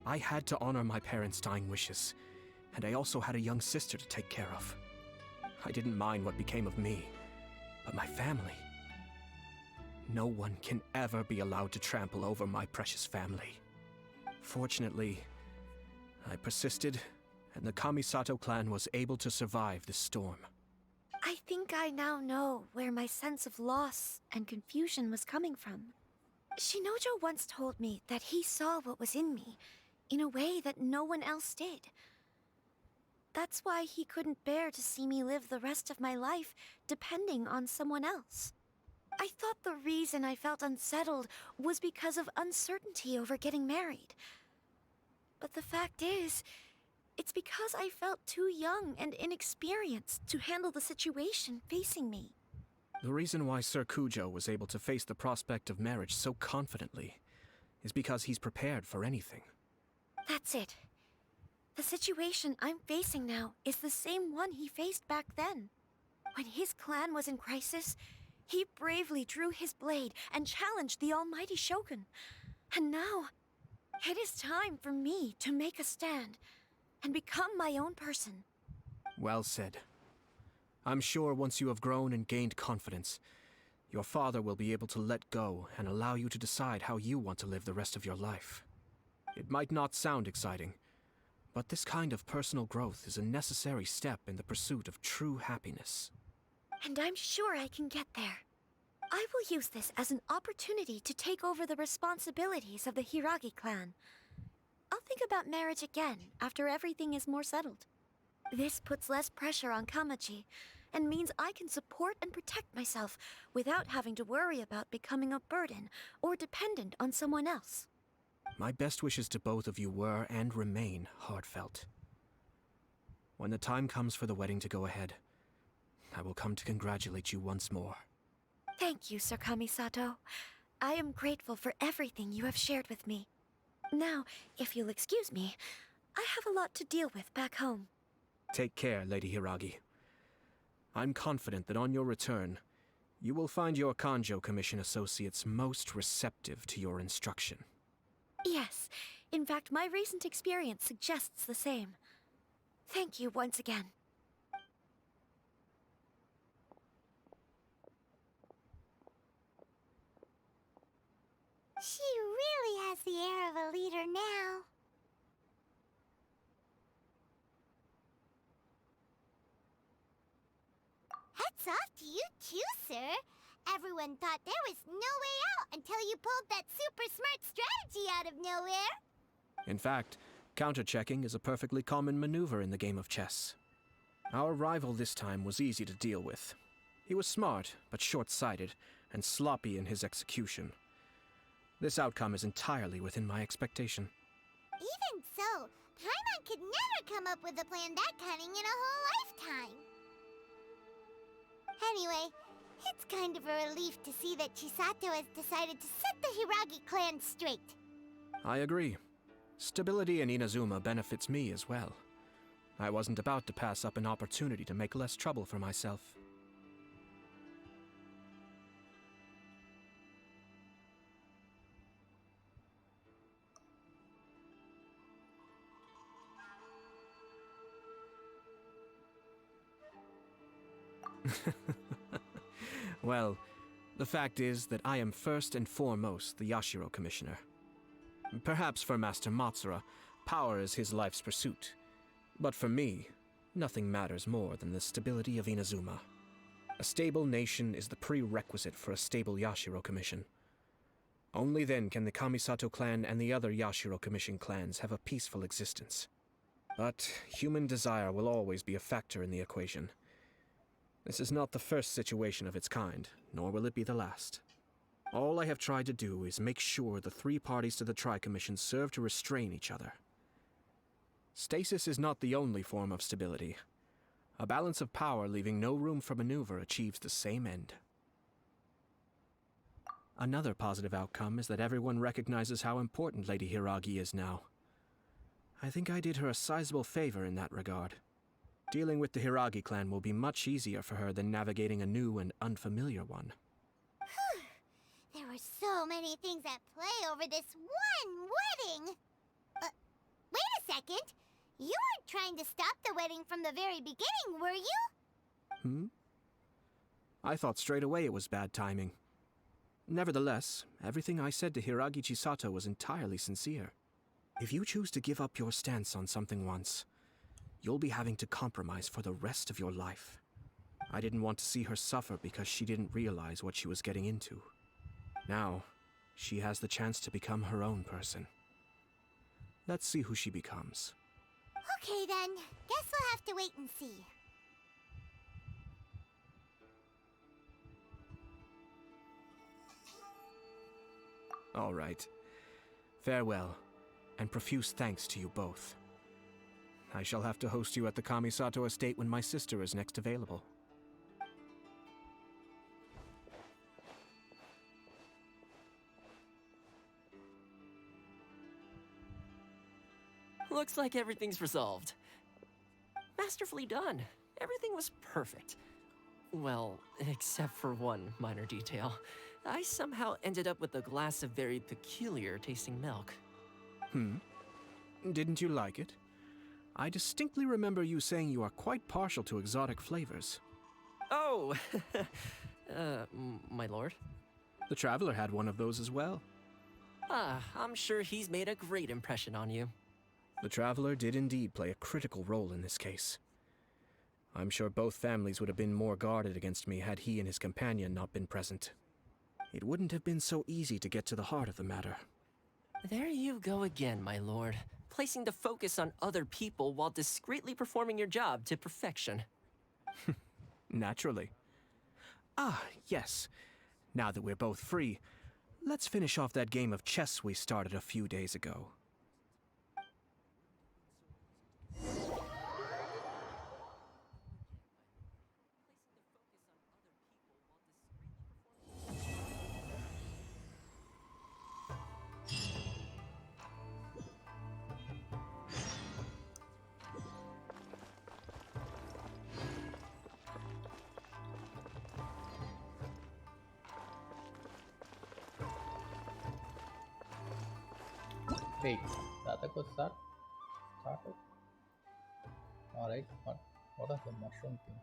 I had to honor my parents' dying wishes, and I also had a young sister to take care of. I didn't mind what became of me, but my family. No one can ever be allowed to trample over my precious family. Fortunately, I persisted, and the Kamisato clan was able to survive the storm. I think I now know where my sense of loss and confusion was coming from. Shinojo once told me that he saw what was in me in a way that no one else did. That's why he couldn't bear to see me live the rest of my life depending on someone else. I thought the reason I felt unsettled was because of uncertainty over getting married. But the fact is, it's because I felt too young and inexperienced to handle the situation facing me. The reason why Sir Kujo was able to face the prospect of marriage so confidently is because he's prepared for anything. That's it. The situation I'm facing now is the same one he faced back then. When his clan was in crisis, he bravely drew his blade and challenged the almighty Shogun. And now, it is time for me to make a stand and become my own person. Well said. I'm sure once you have grown and gained confidence, your father will be able to let go and allow you to decide how you want to live the rest of your life. It might not sound exciting, but this kind of personal growth is a necessary step in the pursuit of true happiness. And I'm sure I can get there. I will use this as an opportunity to take over the responsibilities of the Hiragi clan. I'll think about marriage again after everything is more settled. This puts less pressure on Kamaji, and means I can support and protect myself without having to worry about becoming a burden or dependent on someone else. My best wishes to both of you were and remain heartfelt. When the time comes for the wedding to go ahead, I will come to congratulate you once more. Thank you, Sir Kamisato. I am grateful for everything you have shared with me. Now, if you'll excuse me, I have a lot to deal with back home. Take care, Lady Hiragi. I'm confident that on your return, you will find your Kanjo Commission associates most receptive to your instruction. Yes, in fact, my recent experience suggests the same. Thank you once again. She really has the air of a leader now. Hats off to you too, sir. Everyone thought there was no way out until you pulled that super smart strategy out of nowhere. In fact, counter-checking is a perfectly common maneuver in the game of chess. Our rival this time was easy to deal with. He was smart, but short-sighted, and sloppy in his execution. This outcome is entirely within my expectation. Even so, Paimon could never come up with a plan that cunning in a whole lifetime. Anyway, it's kind of a relief to see that Chisato has decided to set the Hiragi clan straight. I agree. Stability in Inazuma benefits me as well. I wasn't about to pass up an opportunity to make less trouble for myself. Well, the fact is that I am first and foremost the Yashiro Commissioner. Perhaps for Master Matsura, power is his life's pursuit. But for me, nothing matters more than the stability of Inazuma. A stable nation is the prerequisite for a stable Yashiro Commission. Only then can the Kamisato clan and the other Yashiro Commission clans have a peaceful existence. But human desire will always be a factor in the equation. This is not the first situation of its kind, nor will it be the last. All I have tried to do is make sure the three parties to the Tri-Commission serve to restrain each other. Stasis is not the only form of stability. A balance of power leaving no room for maneuver achieves the same end. Another positive outcome is that everyone recognizes how important Lady Hiragi is now. I think I did her a sizable favor in that regard. Dealing with the Hiragi clan will be much easier for her than navigating a new and unfamiliar one. There were so many things at play over this one wedding. trying to stop the wedding from the very beginning, were you? Hmm? I thought straight away it was bad timing. Nevertheless, everything I said to Hiragi Chisato was entirely sincere. If you choose to give up your stance on something once, you'll be having to compromise for the rest of your life. I didn't want to see her suffer because she didn't realize what she was getting into. Now, she has the chance to become her own person. Let's see who she becomes. Okay then, guess we'll have to wait and see. All right. Farewell, and profuse thanks to you both. I shall have to host you at the Kamisato estate when my sister is next available. Looks like everything's resolved. Masterfully done. Everything was perfect. Well, except for one minor detail. I somehow ended up with a glass of very peculiar tasting milk. Didn't you like it? I distinctly remember you saying you are quite partial to exotic flavors. Oh! My lord? The Traveler had one of those as well. Ah, I'm sure he's made a great impression on you. The Traveler did indeed play a critical role in this case. I'm sure both families would have been more guarded against me had he and his companion not been present. It wouldn't have been so easy to get to the heart of the matter. There you go again, my lord. Placing the focus on other people while discreetly performing your job to perfection. Naturally. Ah, yes. Now that we're both free, let's finish off that game of chess we started a few days ago. Wait, the attack was started? Alright, what is the mushroom thing?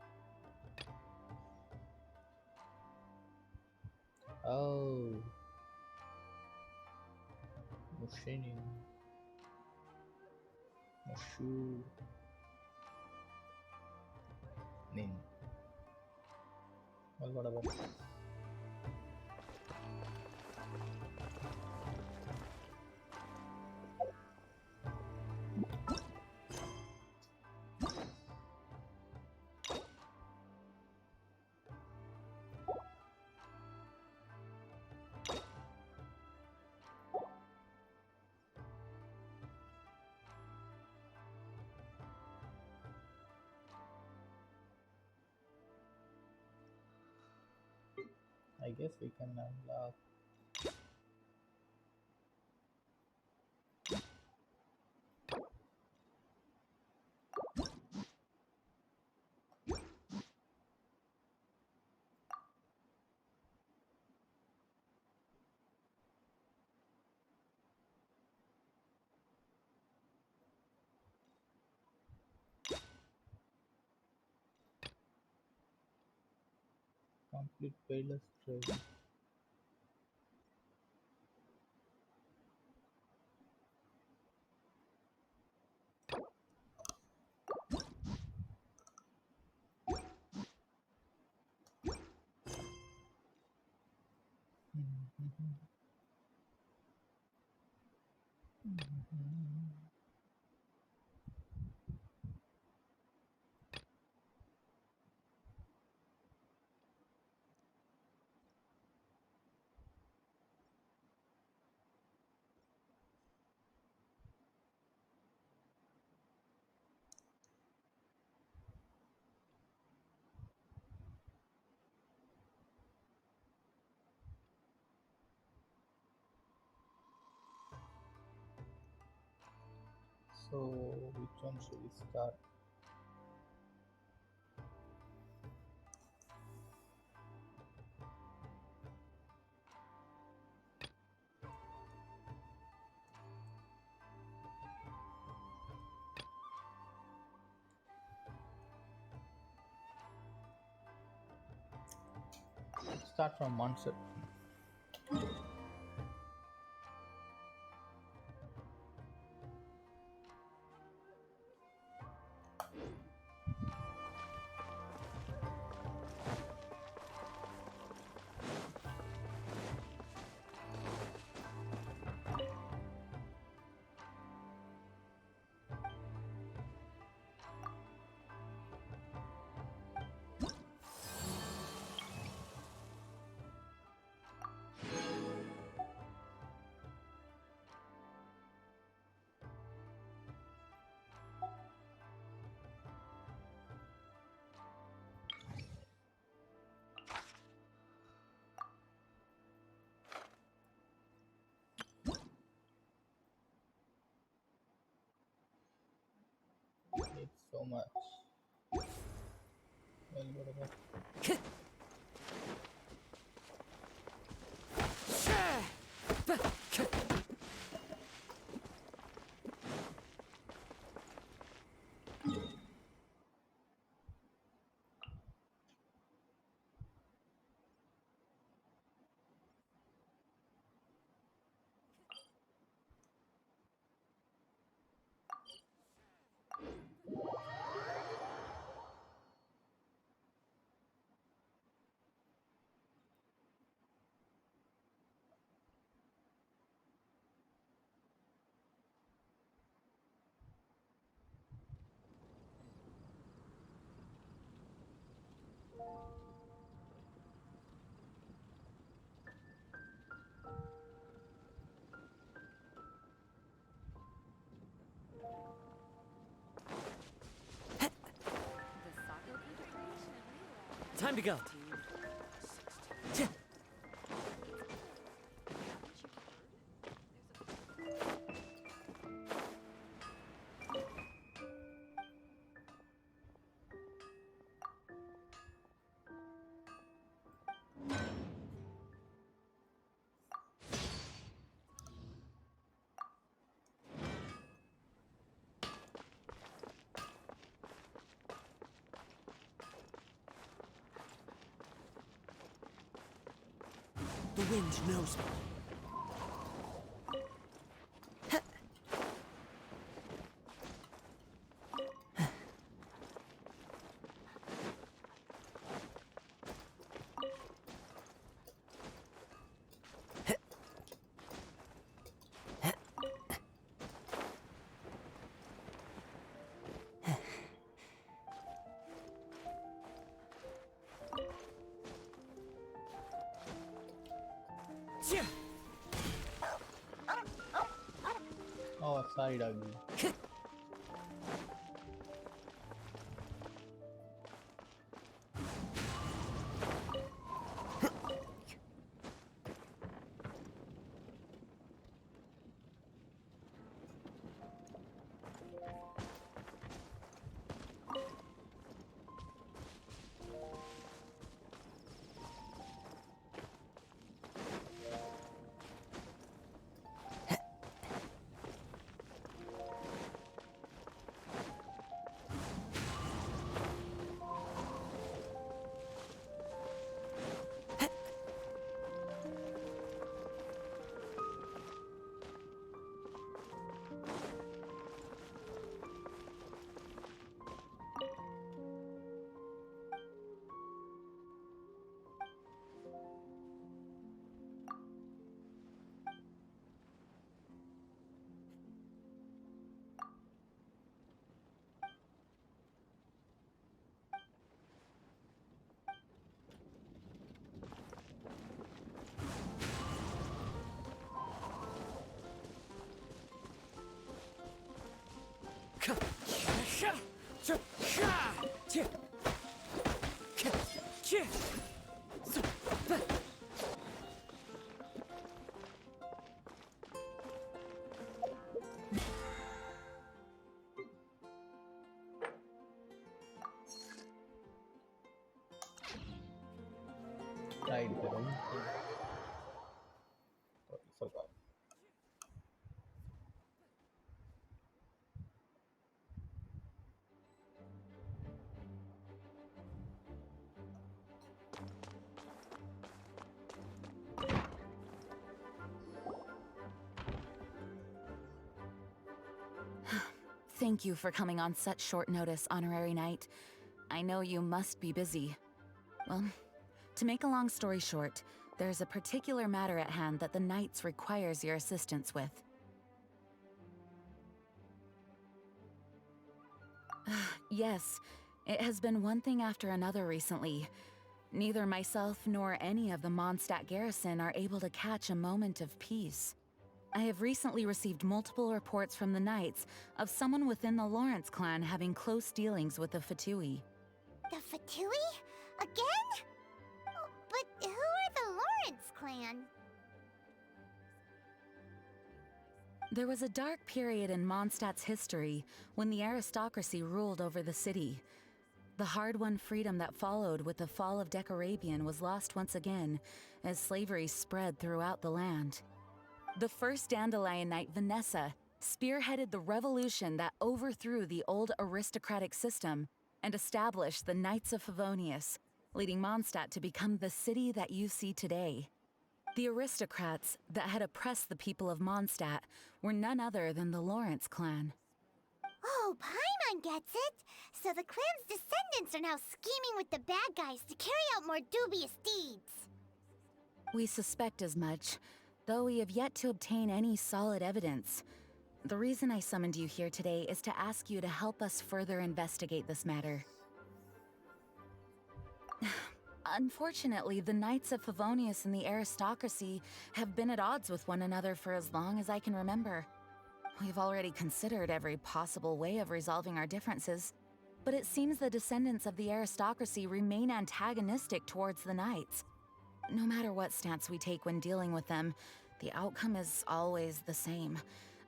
Oh, Mushini. Mushu. Nin. Well, what about this? I guess we can unlock. Complete payless trade. So, which one should we start? start from monster. It's so much. Well, whatever. Time to go. The wind knows me. Oh, sorry, doggy. Right, the wrong thing. Totally forgot. Thank you for coming on such short notice, Honorary Knight. I know you must be busy. Well, to make a long story short, there's a particular matter at hand that the Knights requires your assistance with. Yes, it has been one thing after another recently. Neither myself nor any of the Mondstadt garrison are able to catch a moment of peace. I have recently received multiple reports from the Knights of someone within the Lawrence clan having close dealings with the Fatui. The Fatui? Again? Oh, but who are the Lawrence clan? There was a dark period in Mondstadt's history when the aristocracy ruled over the city. The hard-won freedom that followed with the fall of Decarabian was lost once again as slavery spread throughout the land. The first Dandelion Knight, Vanessa, spearheaded the revolution that overthrew the old aristocratic system and established the Knights of Favonius, leading Mondstadt to become the city that you see today. The aristocrats that had oppressed the people of Mondstadt were none other than the Lawrence clan. Oh, Paimon gets it! So the clan's descendants are now scheming with the bad guys to carry out more dubious deeds. We suspect as much, though we have yet to obtain any solid evidence. The reason I summoned you here today is to ask you to help us further investigate this matter. Unfortunately, the Knights of Favonius and the aristocracy have been at odds with one another for as long as I can remember. We've already considered every possible way of resolving our differences, but it seems the descendants of the aristocracy remain antagonistic towards the Knights. No matter what stance we take when dealing with them, the outcome is always the same.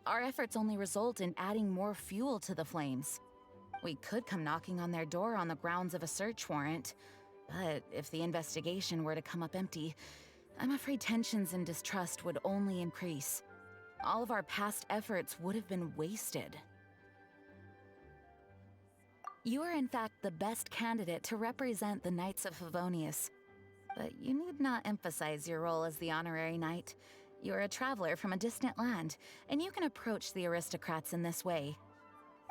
Our efforts only result in adding more fuel to the flames. We could come knocking on their door on the grounds of a search warrant, but if the investigation were to come up empty, I'm afraid tensions and distrust would only increase. All of our past efforts would have been wasted. You are in fact the best candidate to represent the Knights of Favonius. But you need not emphasize your role as the honorary knight. You're a traveler from a distant land, and you can approach the aristocrats in this way.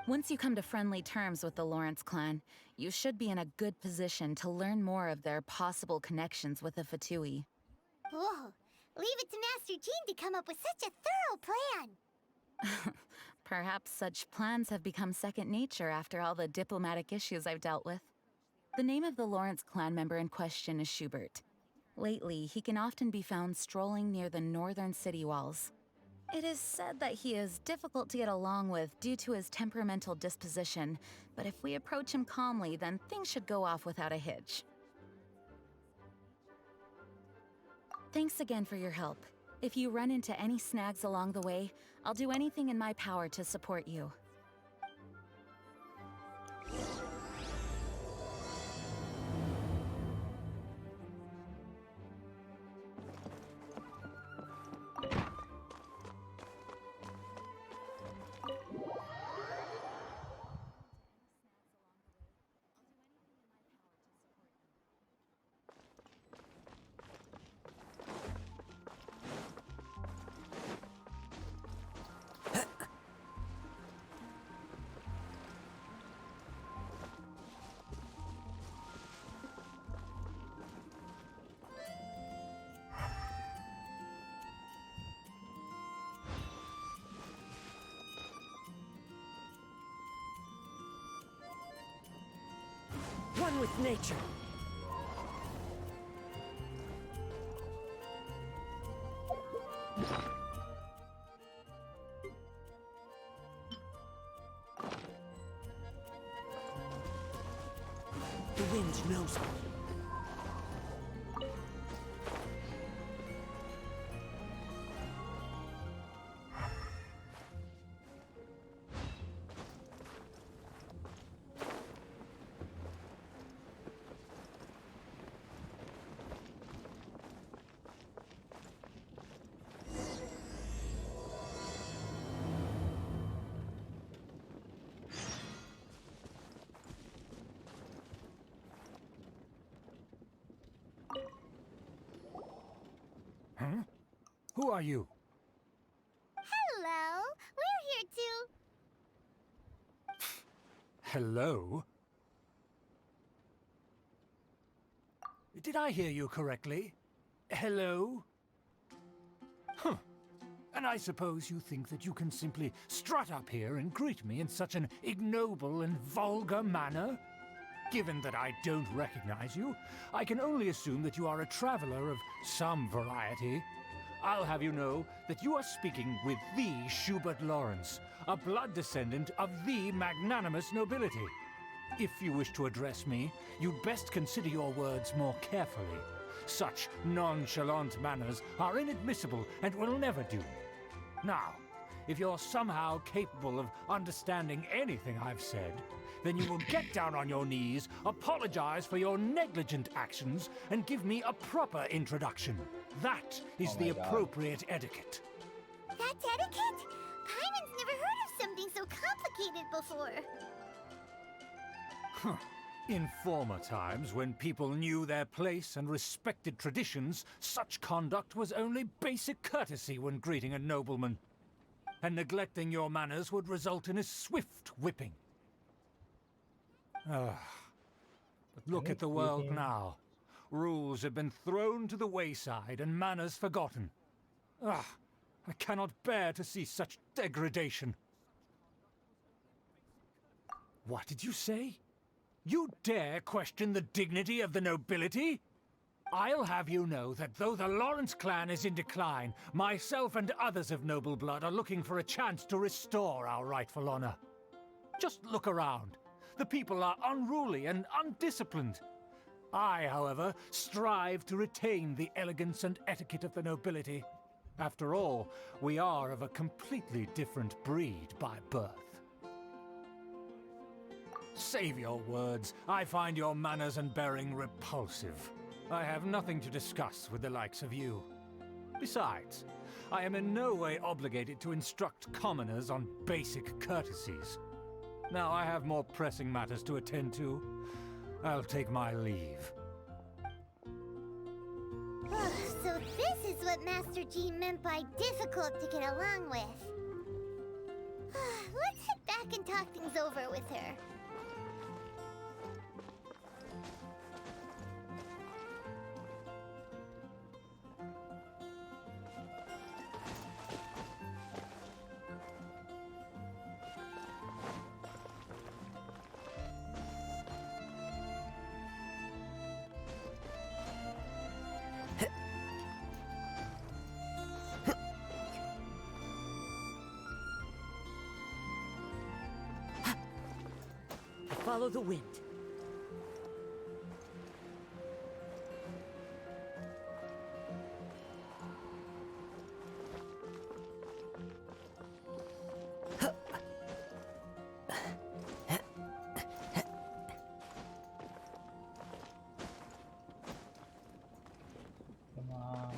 Once you come to friendly terms with the Lawrence clan, you should be in a good position to learn more of their possible connections with the Fatui. Whoa, leave it to Master Jean to come up with such a thorough plan. Perhaps such plans have become second nature after all the diplomatic issues I've dealt with. The name of the Lawrence clan member in question is Schubert. Lately, he can often be found strolling near the northern city walls. It is said that he is difficult to get along with due to his temperamental disposition, but if we approach him calmly, then things should go off without a hitch. Thanks again for your help. If you run into any snags along the way, I'll do anything in my power to support you. One with nature. The wind knows me. Huh? Who are you? Hello, we're here to... Hello? Did I hear you correctly? Hello? Huh. And I suppose you think that you can simply strut up here and greet me in such an ignoble and vulgar manner? Given that I don't recognize you, I can only assume that you are a traveler of some variety. I'll have you know that you are speaking with the Schubert Lawrence, a blood descendant of the magnanimous nobility. If you wish to address me, you'd best consider your words more carefully. Such nonchalant manners are inadmissible and will never do. Now, if you're somehow capable of understanding anything I've said, then you will get down on your knees, apologize for your negligent actions, and give me a proper introduction. That is Oh the my God. appropriate etiquette. That's etiquette? Paimon's never heard of something so complicated before. In former times, when people knew their place and respected traditions, such conduct was only basic courtesy when greeting a nobleman. And neglecting your manners would result in a swift whipping. But look at the world now. Rules have been thrown to the wayside and manners forgotten. I cannot bear to see such degradation. What did you say? You dare question the dignity of the nobility? I'll have you know that though the Lawrence clan is in decline, myself and others of noble blood are looking for a chance to restore our rightful honor. Just look around. The people are unruly and undisciplined. I, however, strive to retain the elegance and etiquette of the nobility. After all, we are of a completely different breed by birth. Save your words. I find your manners and bearing repulsive. I have nothing to discuss with the likes of you. Besides, I am in no way obligated to instruct commoners on basic courtesies. Now I have more pressing matters to attend to. I'll take my leave. So this is what Master Jean meant by difficult to get along with. Let's head back and talk things over with her. Follow the wind. Come on.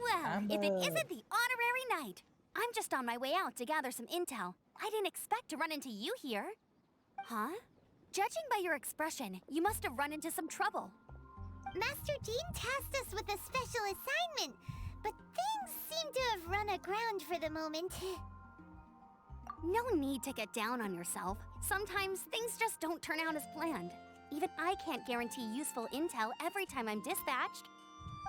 Well, if it Amber. isn't the honorary knight. I'm just on my way out to gather some intel. I didn't expect to run into you here. Huh? Judging by your expression, you must have run into some trouble. Master Jean tasked us with a special assignment, but things seem to have run aground for the moment. No need to get down on yourself. Sometimes things just don't turn out as planned. Even I can't guarantee useful intel every time I'm dispatched.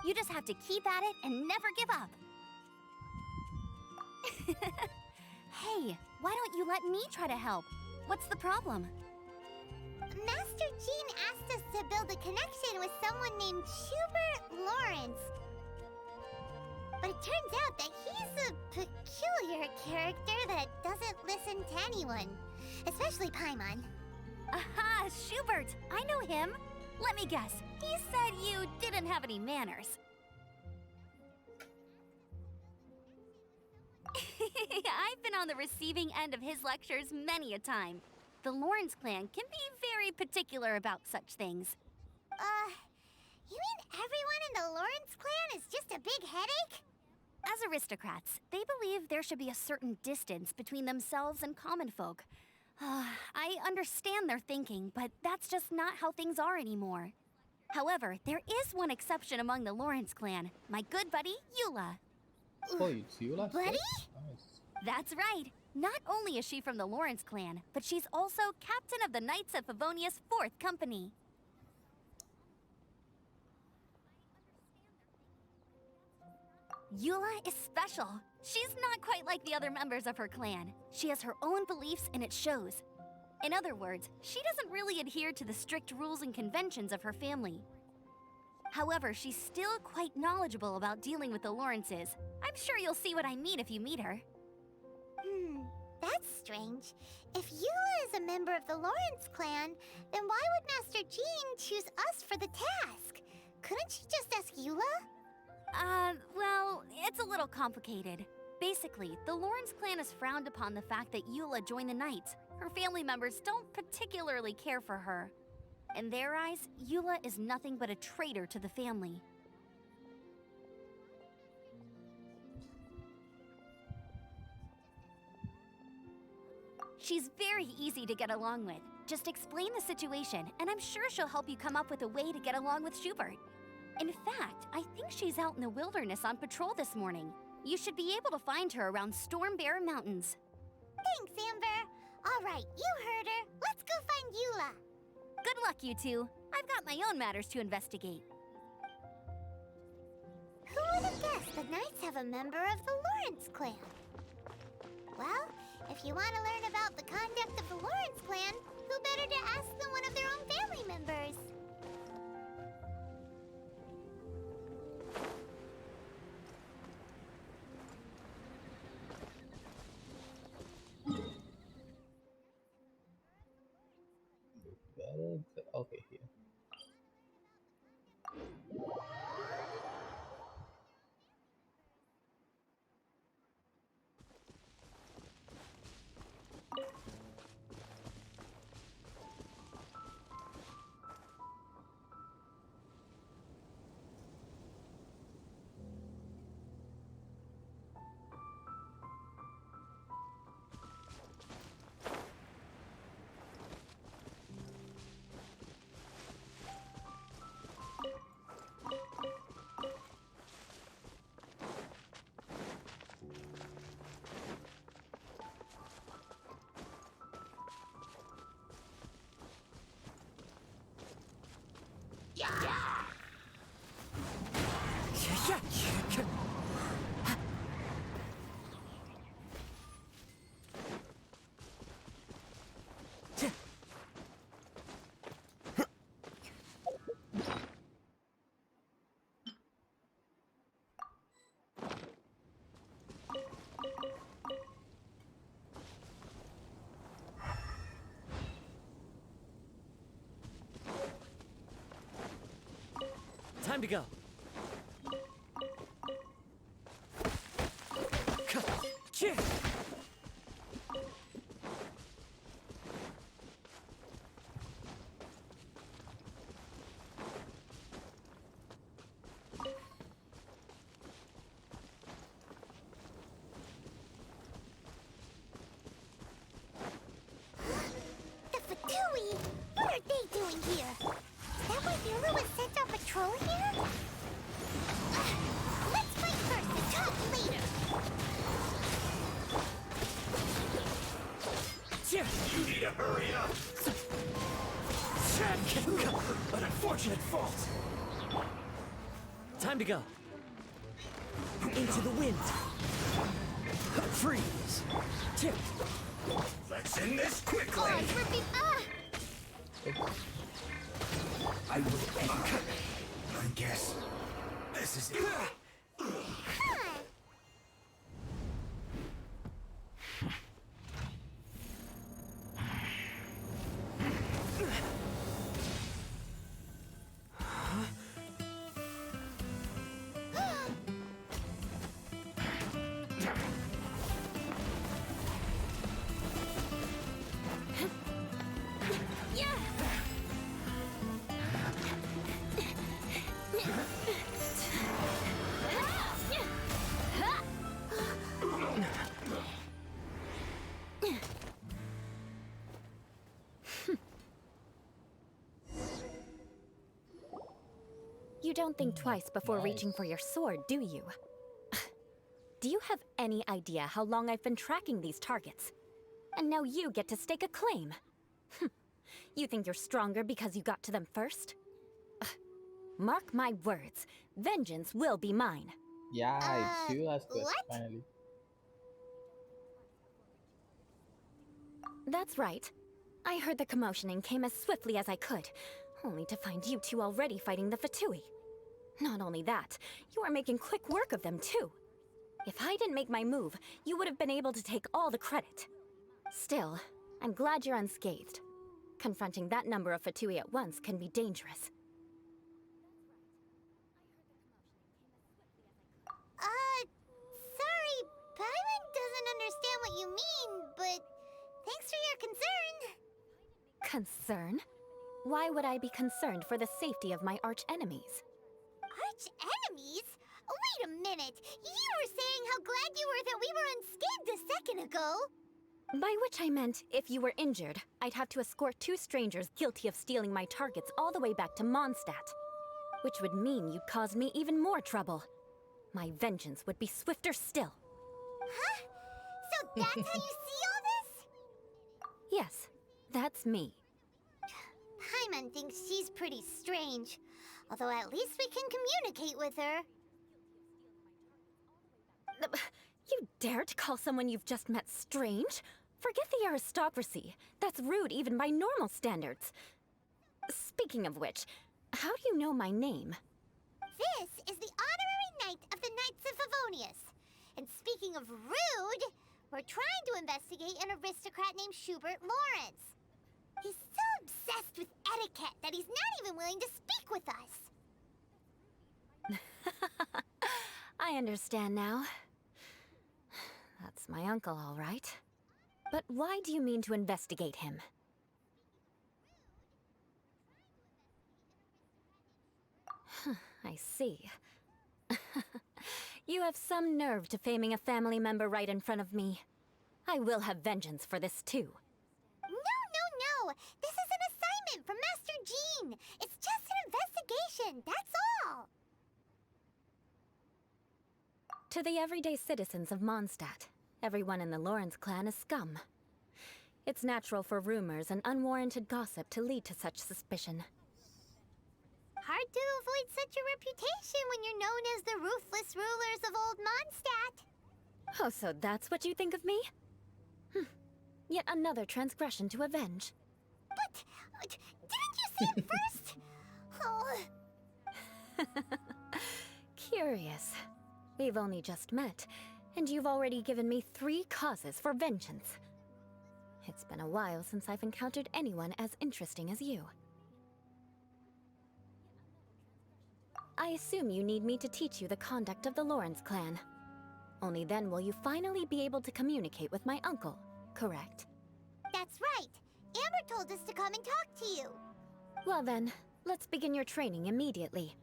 You just have to keep at it and never give up. Hey, why don't you let me try to help? What's the problem? Master Jean asked us to build a connection with someone named Schubert Lawrence. But it turns out that he's a peculiar character that doesn't listen to anyone, especially Paimon. Aha, Schubert! I know him. Let me guess, he said you didn't have any manners. I've been on the receiving end of his lectures many a time. The Lawrence clan can be very particular about such things. You mean everyone in the Lawrence clan is just a big headache? aristocrats. They believe there should be a certain distance between themselves and common folk. I understand their thinking, but that's just not how things are anymore. However, there is one exception among the Lawrence clan, my good buddy, Eula. Oh, it's Eula? Buddy? Nice. That's right. Not only is she from the Lawrence clan, but she's also captain of the Knights of Favonia's 4th Company. Eula is special. She's not quite like the other members of her clan. She has her own beliefs and it shows. In other words, she doesn't really adhere to the strict rules and conventions of her family. However, she's still quite knowledgeable about dealing with the Lawrences. I'm sure you'll see what I mean if you meet her. That's strange. If Eula is a member of the Lawrence clan, then why would Master Jean choose us for the task? Couldn't she just ask Eula? Well, it's a little complicated. Basically, the Lawrence clan has frowned upon the fact that Eula joined the Knights. Her family members don't particularly care for her. In their eyes, Eula is nothing but a traitor to the family. She's very easy to get along with. Just explain the situation, and I'm sure she'll help you come up with a way to get along with Schubert. In fact, I think she's out in the wilderness on patrol this morning. You should be able to find her around Storm Bear Mountains. Thanks, Amber. All right, you heard her. Let's go find Eula. Good luck, you two. I've got my own matters to investigate. Who would have guessed the Knights have a member of the Lawrence clan? Well, if you want to learn about the conduct of the Lawrence clan, who better to ask than one of their own family members? Okay, here. Time to go. The Fatui! What are they doing here? Is that why Eula was sent on patrol here? Let's fight first and talk later! You need to hurry up! An unfortunate fault! Time to go. Into the wind. Freeze. Tip. Let's end this quickly! Oh, it's ripping. I will end I guess this is it. You don't think twice before reaching Nice. for your sword, do you? Do you have any idea how long I've been tracking these targets? And now you get to stake a claim. You think you're stronger because you got to them first? Mark my words, vengeance will be mine. Yeah, it's Eula's quest what? finally. That's right. I heard the commotion and came as swiftly as I could, only to find you two already fighting the Fatui. Not only that, you are making quick work of them too. If I didn't make my move, you would have been able to take all the credit. Still, I'm glad you're unscathed. Confronting that number of Fatui at once can be dangerous. Sorry, Paimon doesn't understand what you mean, but thanks for your concern. Concern? Why would I be concerned for the safety of my arch-enemies? Arch-enemies? Wait a minute! You were saying how glad you were that we were unscathed a second ago! By which I meant, if you were injured, I'd have to escort 2 strangers guilty of stealing my targets all the way back to Mondstadt. Which would mean you'd cause me even more trouble. My vengeance would be swifter still. Huh? So that's how you see all this? Yes, that's me. Paimon thinks she's pretty strange. Although at least we can communicate with her. You dare to call someone you've just met strange? Forget the aristocracy. That's rude even by normal standards. Speaking of which, how do you know my name? This is the honorary knight of the Knights of Favonius. And speaking of rude, we're trying to investigate an aristocrat named Schubert Lawrence. He's so obsessed with etiquette that he's not even willing to speak with us. I understand now. That's my uncle, all right. But why do you mean to investigate him? I see. You have some nerve to faming a family member right in front of me. I will have vengeance for this too. No! This is an assignment from Master Jean! It's just an investigation, that's all! To the everyday citizens of Mondstadt, everyone in the Lawrence clan is scum. It's natural for rumors and unwarranted gossip to lead to such suspicion. Hard to avoid such a reputation when you're known as the ruthless rulers of Old Mondstadt. Oh, so that's what you think of me? Yet another transgression to avenge. But, didn't you see it first? Oh. Curious. We've only just met, and you've already given me 3 causes for vengeance. It's been a while since I've encountered anyone as interesting as you. I assume you need me to teach you the conduct of the Lawrence clan. Only then will you finally be able to communicate with my uncle, correct? That's right. Amber told us to come and talk to you. Well then, let's begin your training immediately.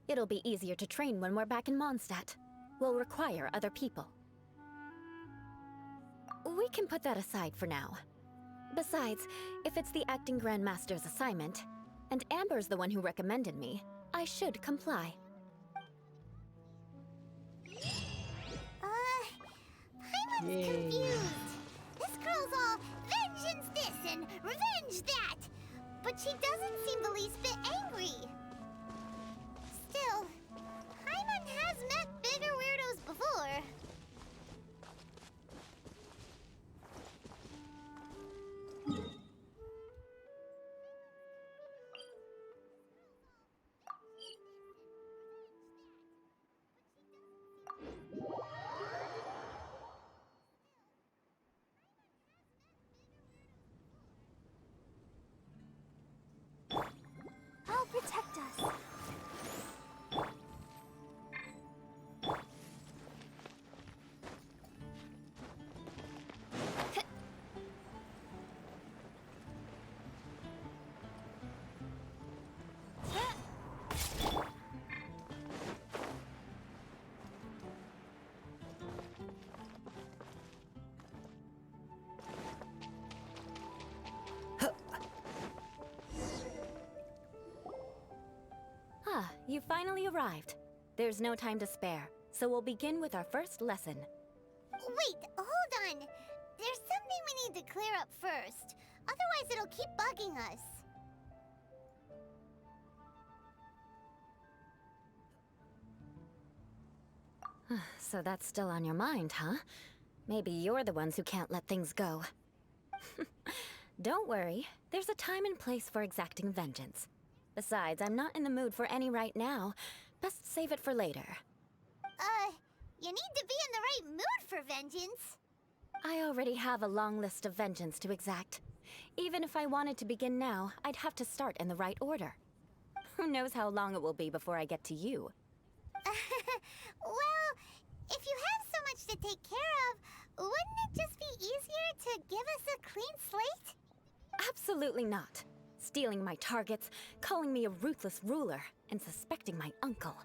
It'll be easier to train when we're back in Mondstadt. We'll require other people. We can put that aside for now. Besides, if it's the acting Grandmaster's assignment, and Amber's the one who recommended me, I should comply. Paimon's confused. This girl's all vengeance this and revenge that. But she doesn't seem the least bit angry. Still, Paimon has met bigger weirdos before. you finally arrived. There's no time to spare, so we'll begin with our first lesson. Wait, hold on. There's something we need to clear up first. Otherwise, it'll keep bugging us. So that's still on your mind, huh? Maybe you're the ones who can't let things go. Don't worry, there's a time and place for exacting vengeance. Besides, I'm not in the mood for any right now. Best save it for later. You need to be in the right mood for vengeance. I already have a long list of vengeance to exact. Even if I wanted to begin now, I'd have to start in the right order. Who knows how long it will be before I get to you? Well, if you have so much to take care of, wouldn't it just be easier to give us a clean slate? Absolutely not. Stealing my targets, calling me a ruthless ruler, and suspecting my uncle.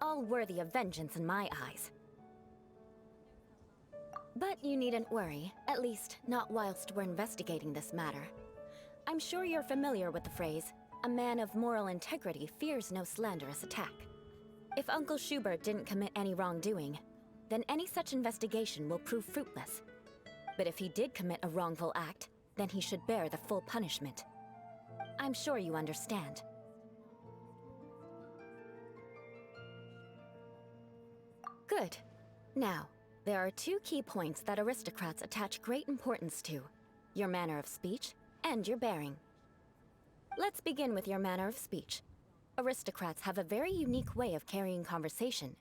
All worthy of vengeance in my eyes. But you needn't worry, at least not whilst we're investigating this matter. I'm sure you're familiar with the phrase, a man of moral integrity fears no slanderous attack. If Uncle Schubert didn't commit any wrongdoing, then any such investigation will prove fruitless. But if he did commit a wrongful act, then he should bear the full punishment. I'm sure you understand. Good. Now, there are two key points that aristocrats attach great importance to: your manner of speech and your bearing. Let's begin with your manner of speech. Aristocrats have a very unique way of carrying conversation,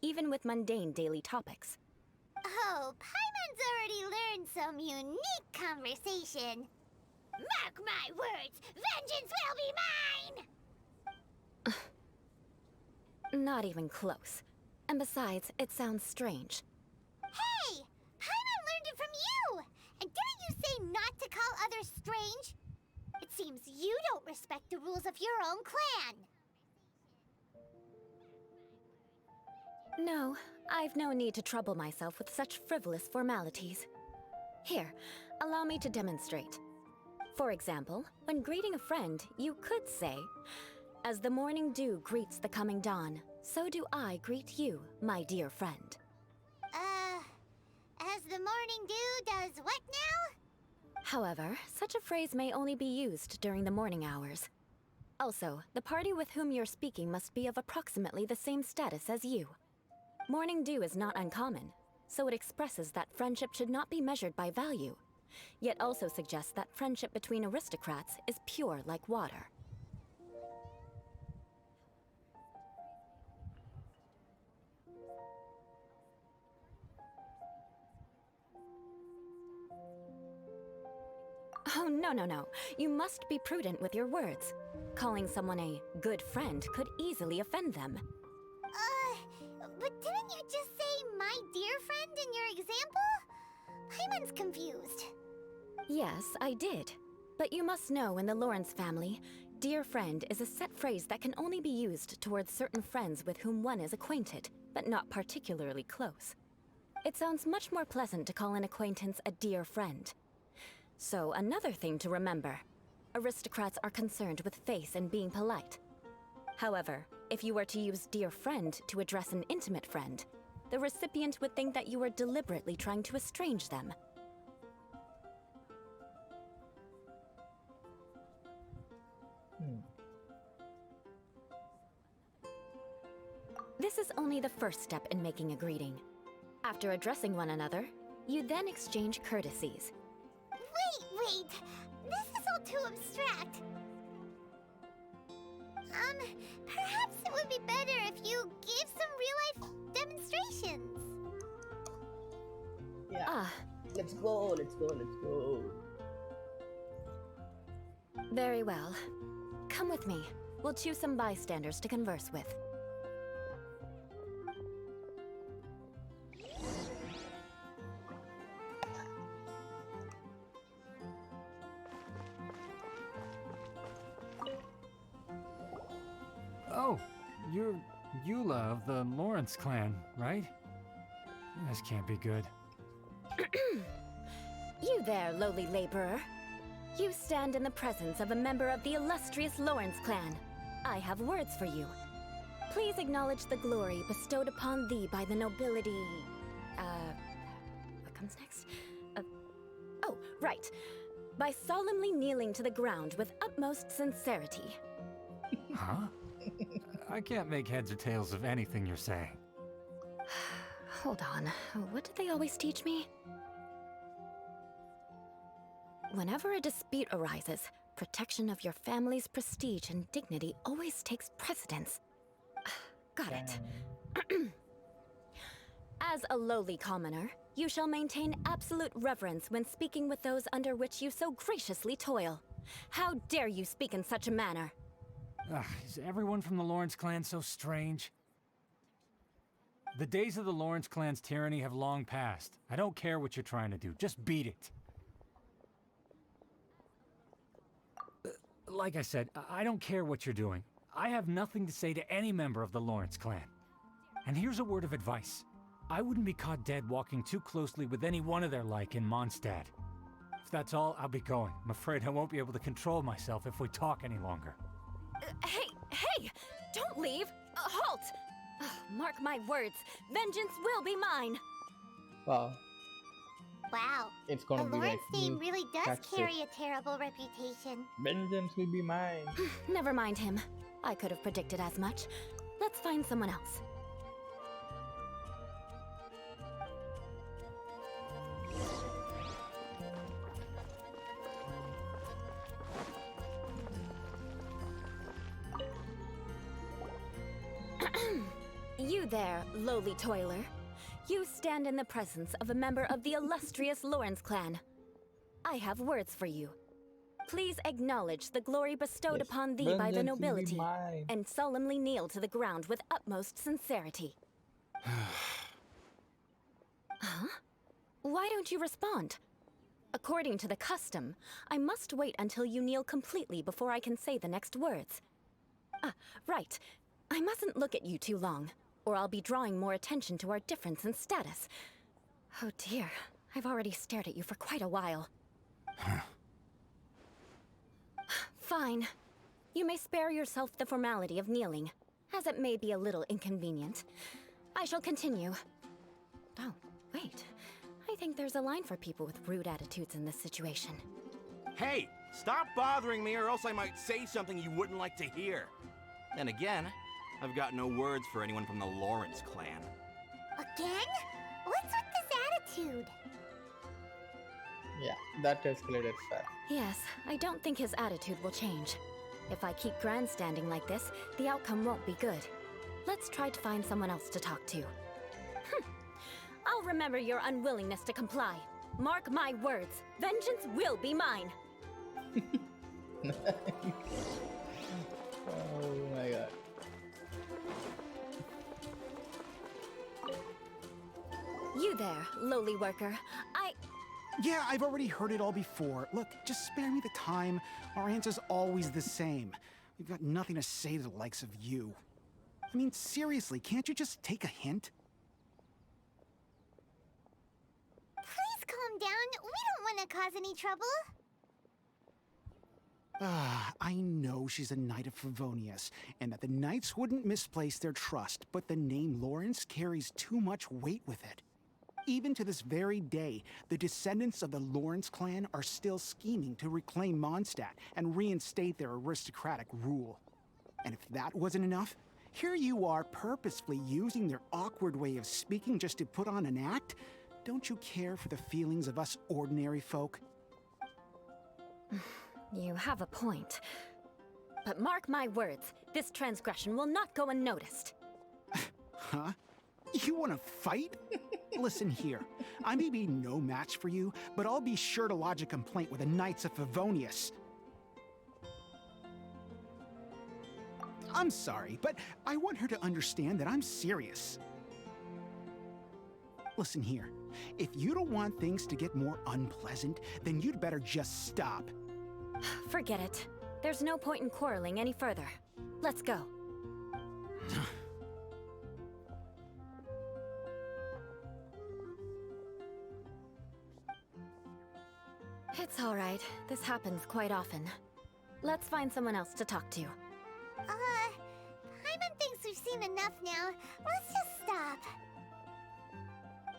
even with mundane daily topics. Oh, Paimon's already learned some unique conversation. Mark my words, vengeance will be mine! Not even close. And besides, it sounds strange. Hey! Paimon learned it from you! And didn't you say not to call others strange? It seems you don't respect the rules of your own clan. No, I've no need to trouble myself with such frivolous formalities. Here, allow me to demonstrate. For example, when greeting a friend, you could say, "As the morning dew greets the coming dawn, so do I greet you, my dear friend." As the morning dew does what now? However, such a phrase may only be used during the morning hours. Also, the party with whom you're speaking must be of approximately the same status as you. Morning dew is not uncommon, so it expresses that friendship should not be measured by value, yet also suggests that friendship between aristocrats is pure like water. Oh, no. You must be prudent with your words. Calling someone a good friend could easily offend them. But didn't you just say my dear friend in your example? Paimon's confused. Yes, I did. But you must know in the Lawrence family, dear friend is a set phrase that can only be used towards certain friends with whom one is acquainted, but not particularly close. It sounds much more pleasant to call an acquaintance a dear friend. So, another thing to remember. Aristocrats are concerned with face and being polite. However, if you were to use dear friend to address an intimate friend, the recipient would think that you were deliberately trying to estrange them. This is only the first step in making a greeting. After addressing one another, you then exchange courtesies. Wait! This is all too abstract. Perhaps it would be better if you gave some real-life demonstrations. Yeah. Let's go. Very well. Come with me. We'll choose some bystanders to converse with. Oh, you're Eula of the Lawrence clan, right? This can't be good. You there, lowly laborer. You stand in the presence of a member of the illustrious Lawrence clan. I have words for you. Please acknowledge the glory bestowed upon thee by the nobility. What comes next? Oh, right. By solemnly kneeling to the ground with utmost sincerity. Huh? I can't make heads or tails of anything you're saying. Hold on. What did they always teach me? Whenever a dispute arises, protection of your family's prestige and dignity always takes precedence. Got it. As a lowly commoner, you shall maintain absolute reverence when speaking with those under which you so graciously toil. How dare you speak in such a manner? Is everyone from the Lawrence clan so strange? The days of the Lawrence clan's tyranny have long passed. I don't care what you're trying to do, just beat it. Like I said, I don't care what you're doing. I have nothing to say to any member of the Lawrence clan. And here's a word of advice. I wouldn't be caught dead walking too closely with any one of their like in Mondstadt. If that's all, I'll be going. I'm afraid I won't be able to control myself if we talk any longer. Hey! Don't leave! Halt! Mark my words, vengeance will be mine! Wow, Wow. it's The gonna be like Lawrence name me. really does That's carry it. a terrible reputation. Vengeance will be mine. Never mind him. I could have predicted as much. Let's find someone else. You there, lowly toiler. You stand in the presence of a member of the illustrious Lawrence clan. I have words for you. Please acknowledge the glory bestowed Yes, upon thee by the vengeance will be nobility, mine. and solemnly kneel to the ground with utmost sincerity. Huh? Why don't you respond? According to the custom, I must wait until you kneel completely before I can say the next words. Right. I mustn't look at you too long, or I'll be drawing more attention to our difference in status. Oh dear, I've already stared at you for quite a while. Fine. You may spare yourself the formality of kneeling, as it may be a little inconvenient. I shall continue. Oh, wait. I think there's a line for people with rude attitudes in this situation. Hey, stop bothering me or else I might say something you wouldn't like to hear. Then again, I've got no words for anyone from the Lawrence clan. Again? What's with this attitude? Yeah, that escalated fast. Yes, I don't think his attitude will change. If I keep grandstanding like this, the outcome won't be good. Let's try to find someone else to talk to. I'll remember your unwillingness to comply. Mark my words, vengeance will be mine. Oh my god. You there, lowly worker. Yeah, I've already heard it all before. Look, just spare me the time. Our answer's always the same. We've got nothing to say to the likes of you. I mean, seriously, can't you just take a hint? Please calm down. We don't want to cause any trouble. I know she's a Knight of Favonius, and that the Knights wouldn't misplace their trust, but the name Lawrence carries too much weight with it. Even to this very day, the descendants of the Lawrence clan are still scheming to reclaim Mondstadt and reinstate their aristocratic rule. And if that wasn't enough, here you are purposefully using their awkward way of speaking just to put on an act? Don't you care for the feelings of us ordinary folk? You have a point. But mark my words, this transgression will not go unnoticed. Huh? You want to fight? Listen here, I may be no match for you, but I'll be sure to lodge a complaint with the Knights of Favonius. I'm sorry, but I want her to understand that I'm serious. Listen here, if you don't want things to get more unpleasant, then you'd better just stop. Forget it. There's no point in quarreling any further. Let's go. It's all right. This happens quite often. Let's find someone else to talk to. Paimon thinks we've seen enough now. Let's just stop.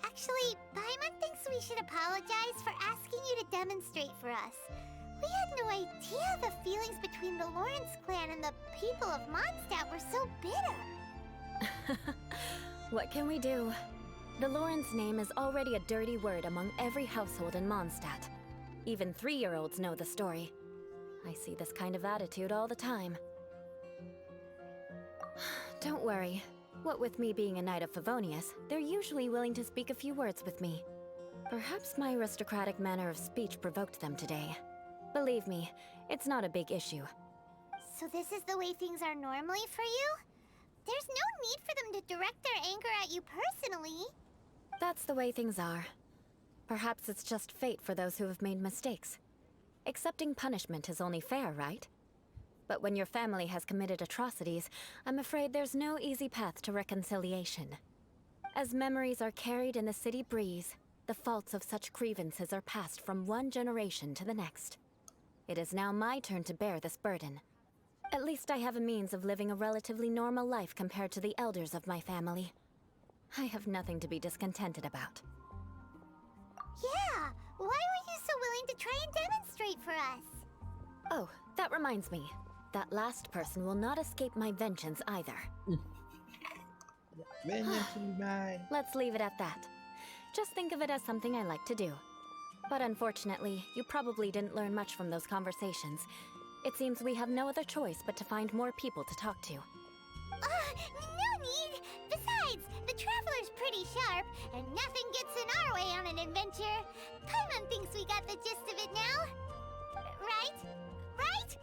Actually, Paimon thinks we should apologize for asking you to demonstrate for us. We had no idea the feelings between the Lawrence clan and the people of Mondstadt were so bitter. What can we do? The Lawrence name is already a dirty word among every household in Mondstadt. Even 3-year-olds know the story. I see this kind of attitude all the time. Don't worry. What with me being a Knight of Favonius, they're usually willing to speak a few words with me. Perhaps my aristocratic manner of speech provoked them today. Believe me, it's not a big issue. So this is the way things are normally for you? There's no need for them to direct their anger at you personally. That's the way things are. Perhaps it's just fate for those who have made mistakes. Accepting punishment is only fair, right? But when your family has committed atrocities, I'm afraid there's no easy path to reconciliation. As memories are carried in the city breeze, the faults of such grievances are passed from one generation to the next. It is now my turn to bear this burden. At least I have a means of living a relatively normal life compared to the elders of my family. I have nothing to be discontented about. Yeah, why were you so willing to try and demonstrate for us? Oh, that reminds me. That last person will not escape my vengeance either. Vengeance will be mine. Let's leave it at that. Just think of it as something I like to do. But unfortunately, you probably didn't learn much from those conversations. It seems we have no other choice but to find more people to talk to. No need! Besides, the Traveler's pretty sharp, and nothing gets in our way on an adventure. Paimon thinks we got the gist of it now. Right? Right?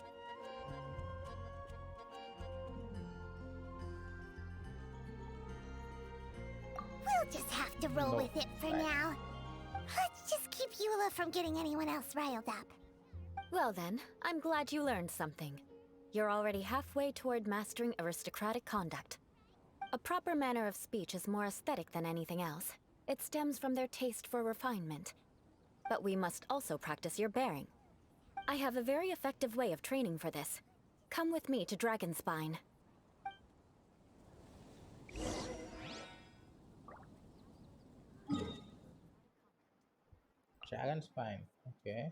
We'll just have to roll with it for now. Let's just keep Eula from getting anyone else riled up. Well then, I'm glad you learned something. You're already halfway toward mastering aristocratic conduct. A proper manner of speech is more aesthetic than anything else. It stems from their taste for refinement. But we must also practice your bearing. I have a very effective way of training for this. Come with me to Dragonspine. Dragonspine, okay.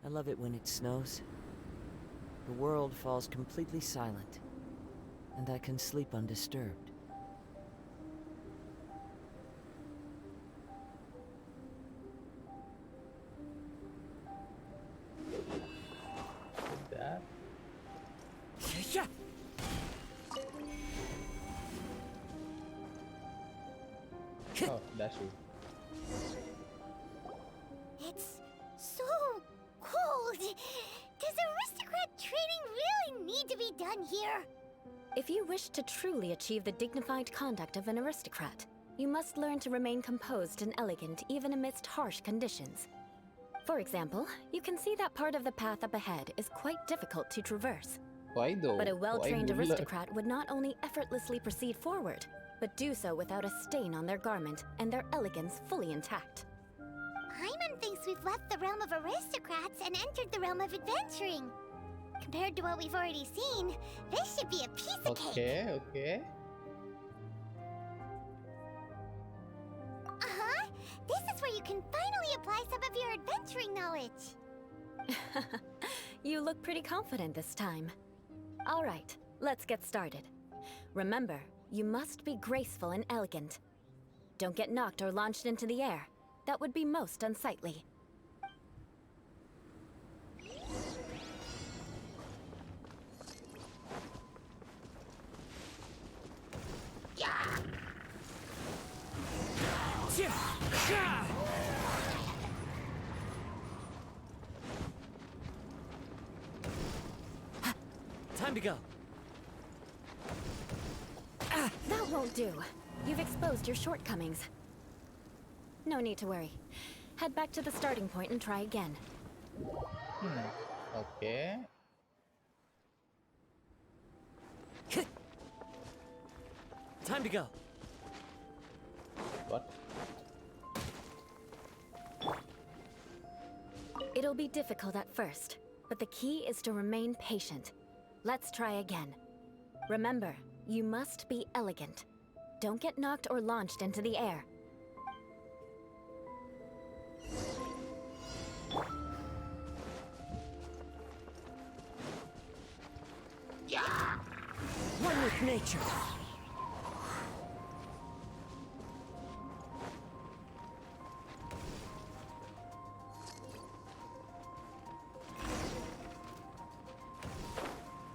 I love it when it snows. The world falls completely silent, and I can sleep undisturbed. That. Oh, that's you. It's so cold. Does aristocrat training really need to be done here? If you wish to truly achieve the dignified conduct of an aristocrat, you must learn to remain composed and elegant even amidst harsh conditions. For example, you can see that part of the path up ahead is quite difficult to traverse. Why though? But a well-trained Why would aristocrat would not only effortlessly proceed forward, but do so without a stain on their garment and their elegance fully intact. Paimon thinks we've left the realm of aristocrats and entered the realm of adventuring. Compared to what we've already seen, this should be a piece of cake. Okay, okay. Uh-huh. This is where you can finally apply some of your adventuring knowledge. You look pretty confident this time. All right, let's get started. Remember, you must be graceful and elegant. Don't get knocked or launched into the air. That would be most unsightly. Time to go. That won't do. You've exposed your shortcomings. No need to worry. Head back to the starting point and try again. Okay. Time to go. What? It'll be difficult at first, but the key is to remain patient. Let's try again. Remember, you must be elegant. Don't get knocked or launched into the air. One with nature.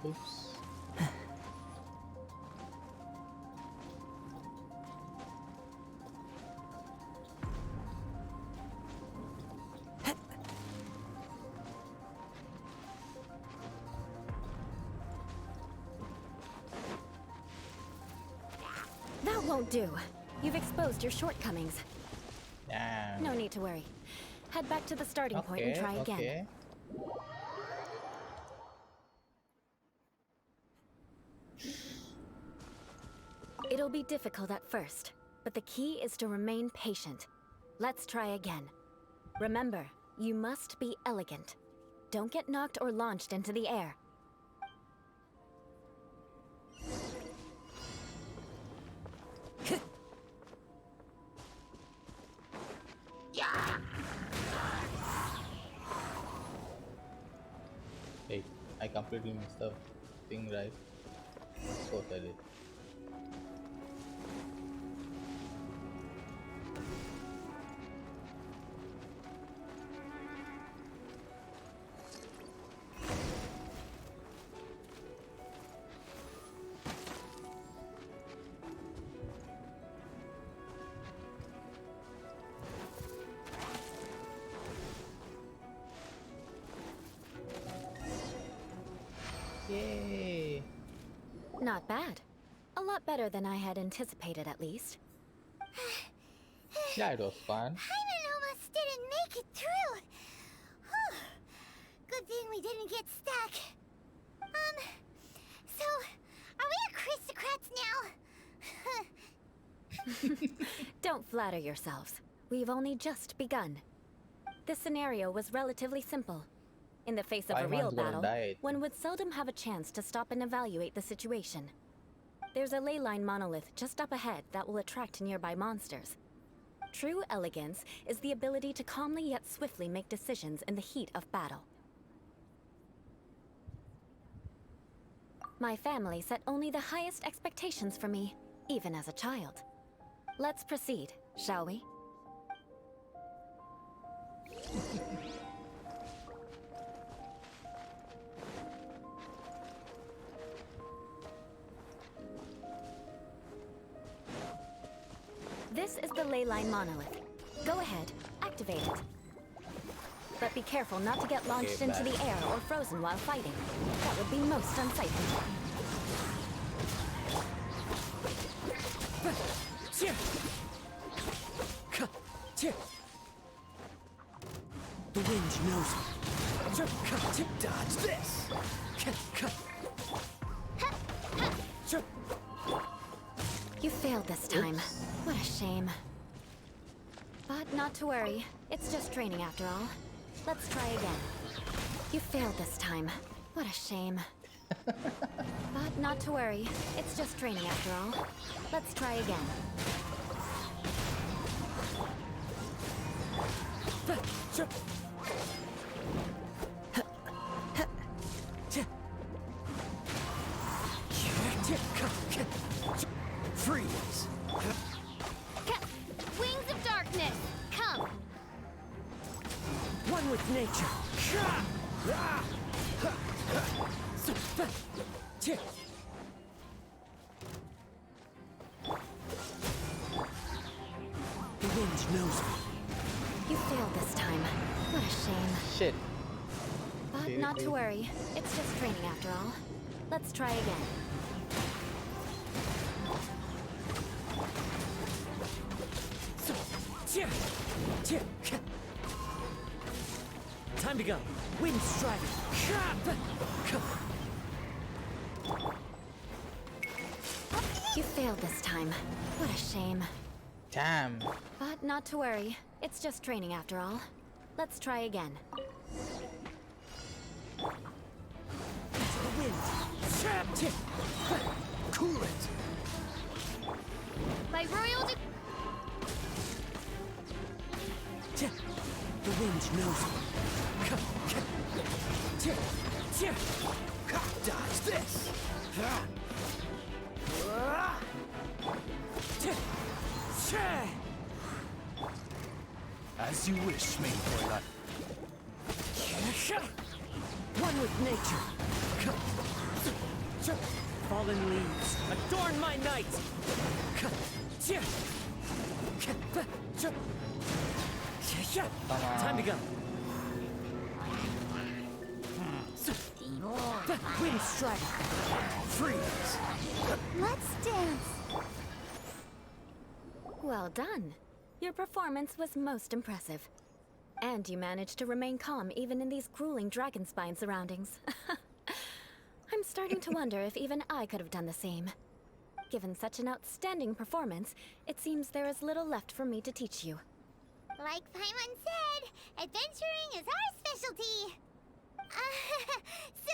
Oops. That won't do. You've exposed your shortcomings. Damn. No need to worry. Head back to the starting point and try again. Okay. It'll be difficult at first, but the key is to remain patient. Let's try again. Remember, you must be elegant. Don't get knocked or launched into the air. Hey, I completely missed the thing, right? Of course I did. Yay! Not bad. A lot better than I had anticipated, at least. Yeah, it was fun. Paimon almost didn't make it through. Whew. Good thing we didn't get stuck. So, are we aristocrats now? Don't flatter yourselves. We've only just begun. This scenario was relatively simple. In the face of a real Paimon's gonna battle, die. one would seldom have a chance to stop and evaluate the situation. There's a ley line monolith just up ahead that will attract nearby monsters. True elegance is the ability to calmly yet swiftly make decisions in the heat of battle. My family set only the highest expectations for me, even as a child. Let's proceed, shall we? This is the ley line monolith. Go ahead, activate it. But be careful not to get launched into the air or frozen while fighting. That would be most unsightly. The wind knows me. Dodge this. You failed this time. What a shame. But not to worry. It's just training after all. Let's try again. You failed this time. What a shame. But not to worry. It's just training after all. Let's try again. Freeze. Wings of darkness, come! One with nature. The wind knows me. You failed this time. What a shame. Shit. But not to worry. It's just training after all. Let's try again. Time to go. Wind striving. Up You failed this time. What a shame. Damn. But not to worry. It's just training after all. Let's try again. Cool it. By royal The wind knows me. Dodge this. As you wish, main Eula. One with nature. Fallen leaves, adorn my night. Time to go. Wind strike. Freeze. Let's dance. Well done. Your performance was most impressive. And you managed to remain calm even in these grueling dragon spine surroundings. I'm starting to wonder if even I could have done the same. Given such an outstanding performance, it seems there is little left for me to teach you. Like Paimon said, adventuring is our specialty. So,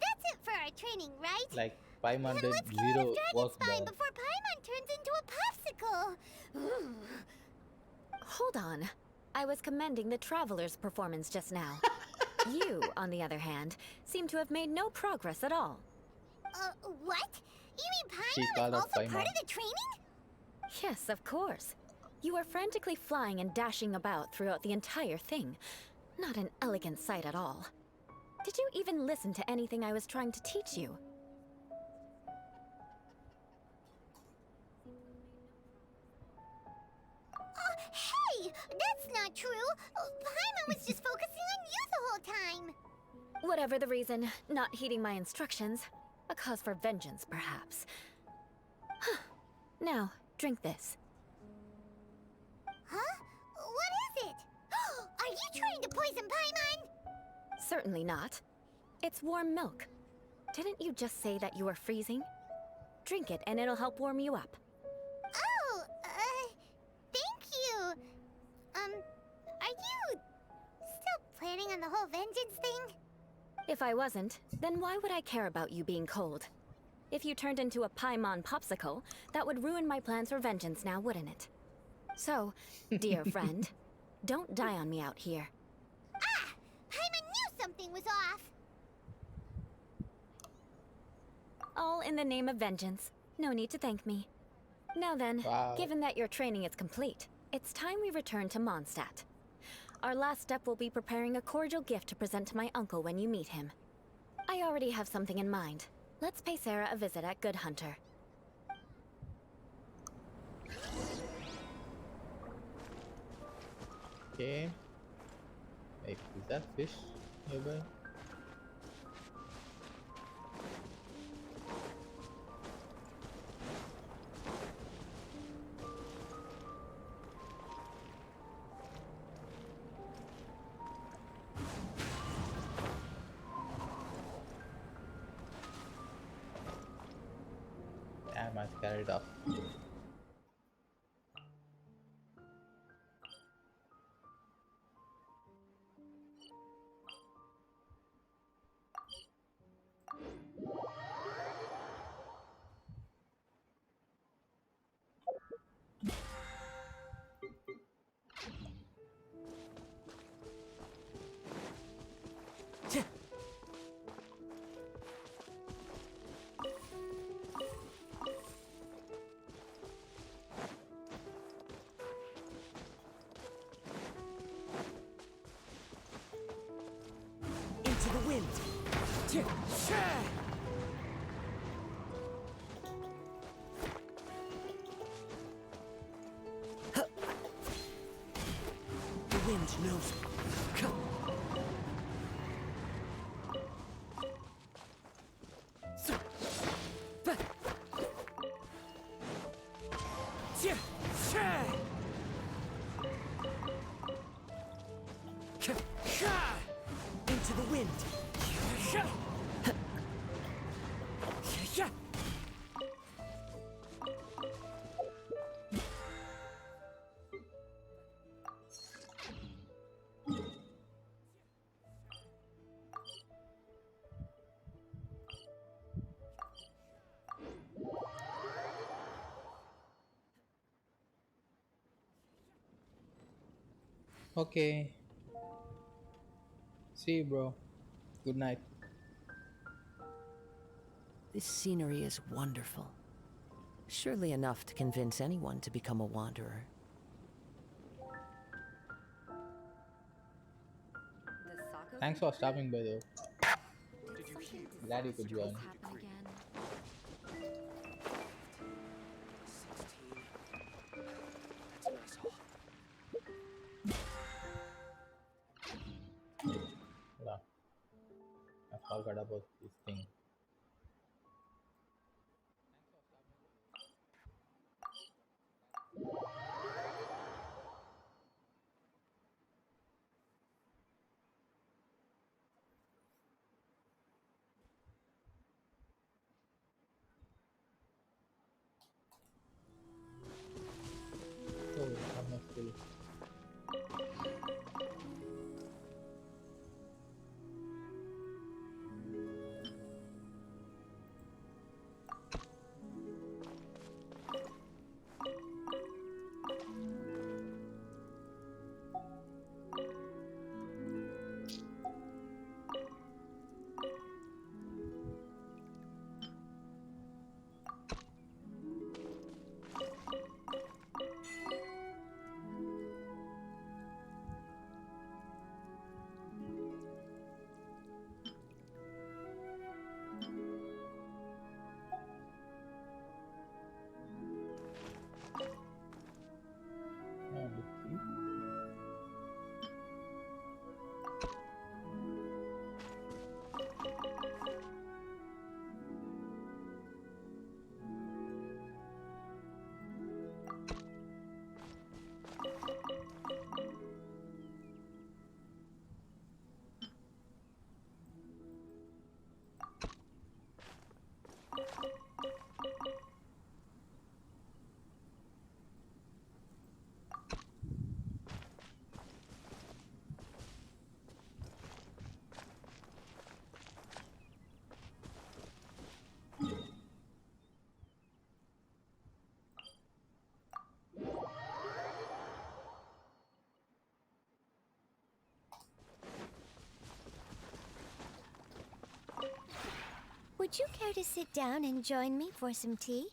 that's it for our training, right? Like Paimon Then did let's get out zero of Dragon work Spine there. before Paimon turns into a popsicle. Ooh. Hold on. I was commending the Traveler's performance just now. You, on the other hand, seem to have made no progress at all. What? You mean She Paimon called is out also Paimon. part of the training? Yes, of course. You were frantically flying and dashing about throughout the entire thing. Not an elegant sight at all. Did you even listen to anything I was trying to teach you? Hey! That's not true! Paimon was just focusing on you the whole time! Whatever the reason, not heeding my instructions. A cause for vengeance, perhaps. Now, drink this. Huh? What is it? Are you trying to poison Paimon? Certainly not. It's warm milk. Didn't you just say that you were freezing? Drink it and it'll help warm you up. Oh, thank you. Are you still planning on the whole vengeance thing? If I wasn't, then why would I care about you being cold? If you turned into a Paimon popsicle, that would ruin my plans for vengeance now, wouldn't it? So, dear friend, don't die on me out here. Ah! Paimon knew something was off! All in the name of vengeance. No need to thank me. Now then, Wow. given that your training is complete, it's time we return to Mondstadt. Our last step will be preparing a cordial gift to present to my uncle when you meet him. I already have something in mind. Let's pay Sarah a visit at Good Hunter. Okay. Wait, is that fish nearby? Damn, I carried off. Into the wind. The wind knows me. Into the wind. Okay. See you, bro. Good night. This scenery is wonderful. Surely enough to convince anyone to become a wanderer. Thanks for stopping by, though. Did something Glad you could disastrous join. happen again? Hold on. I forgot about this thing. Oh, almost full. Oh, let's see. Would you care to sit down and join me for some tea?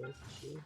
There's two.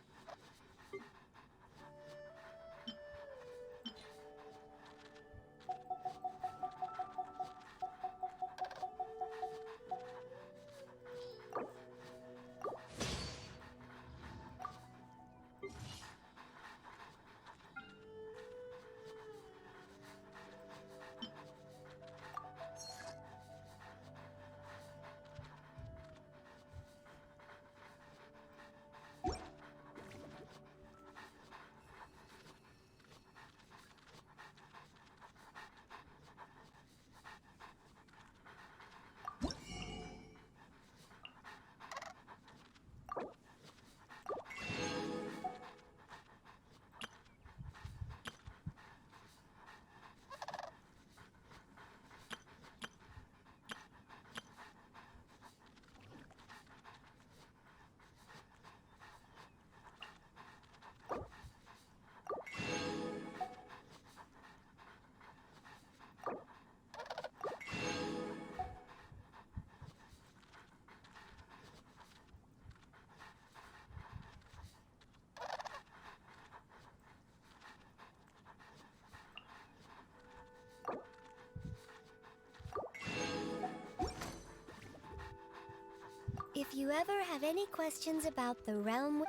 If you ever have any questions about the realm...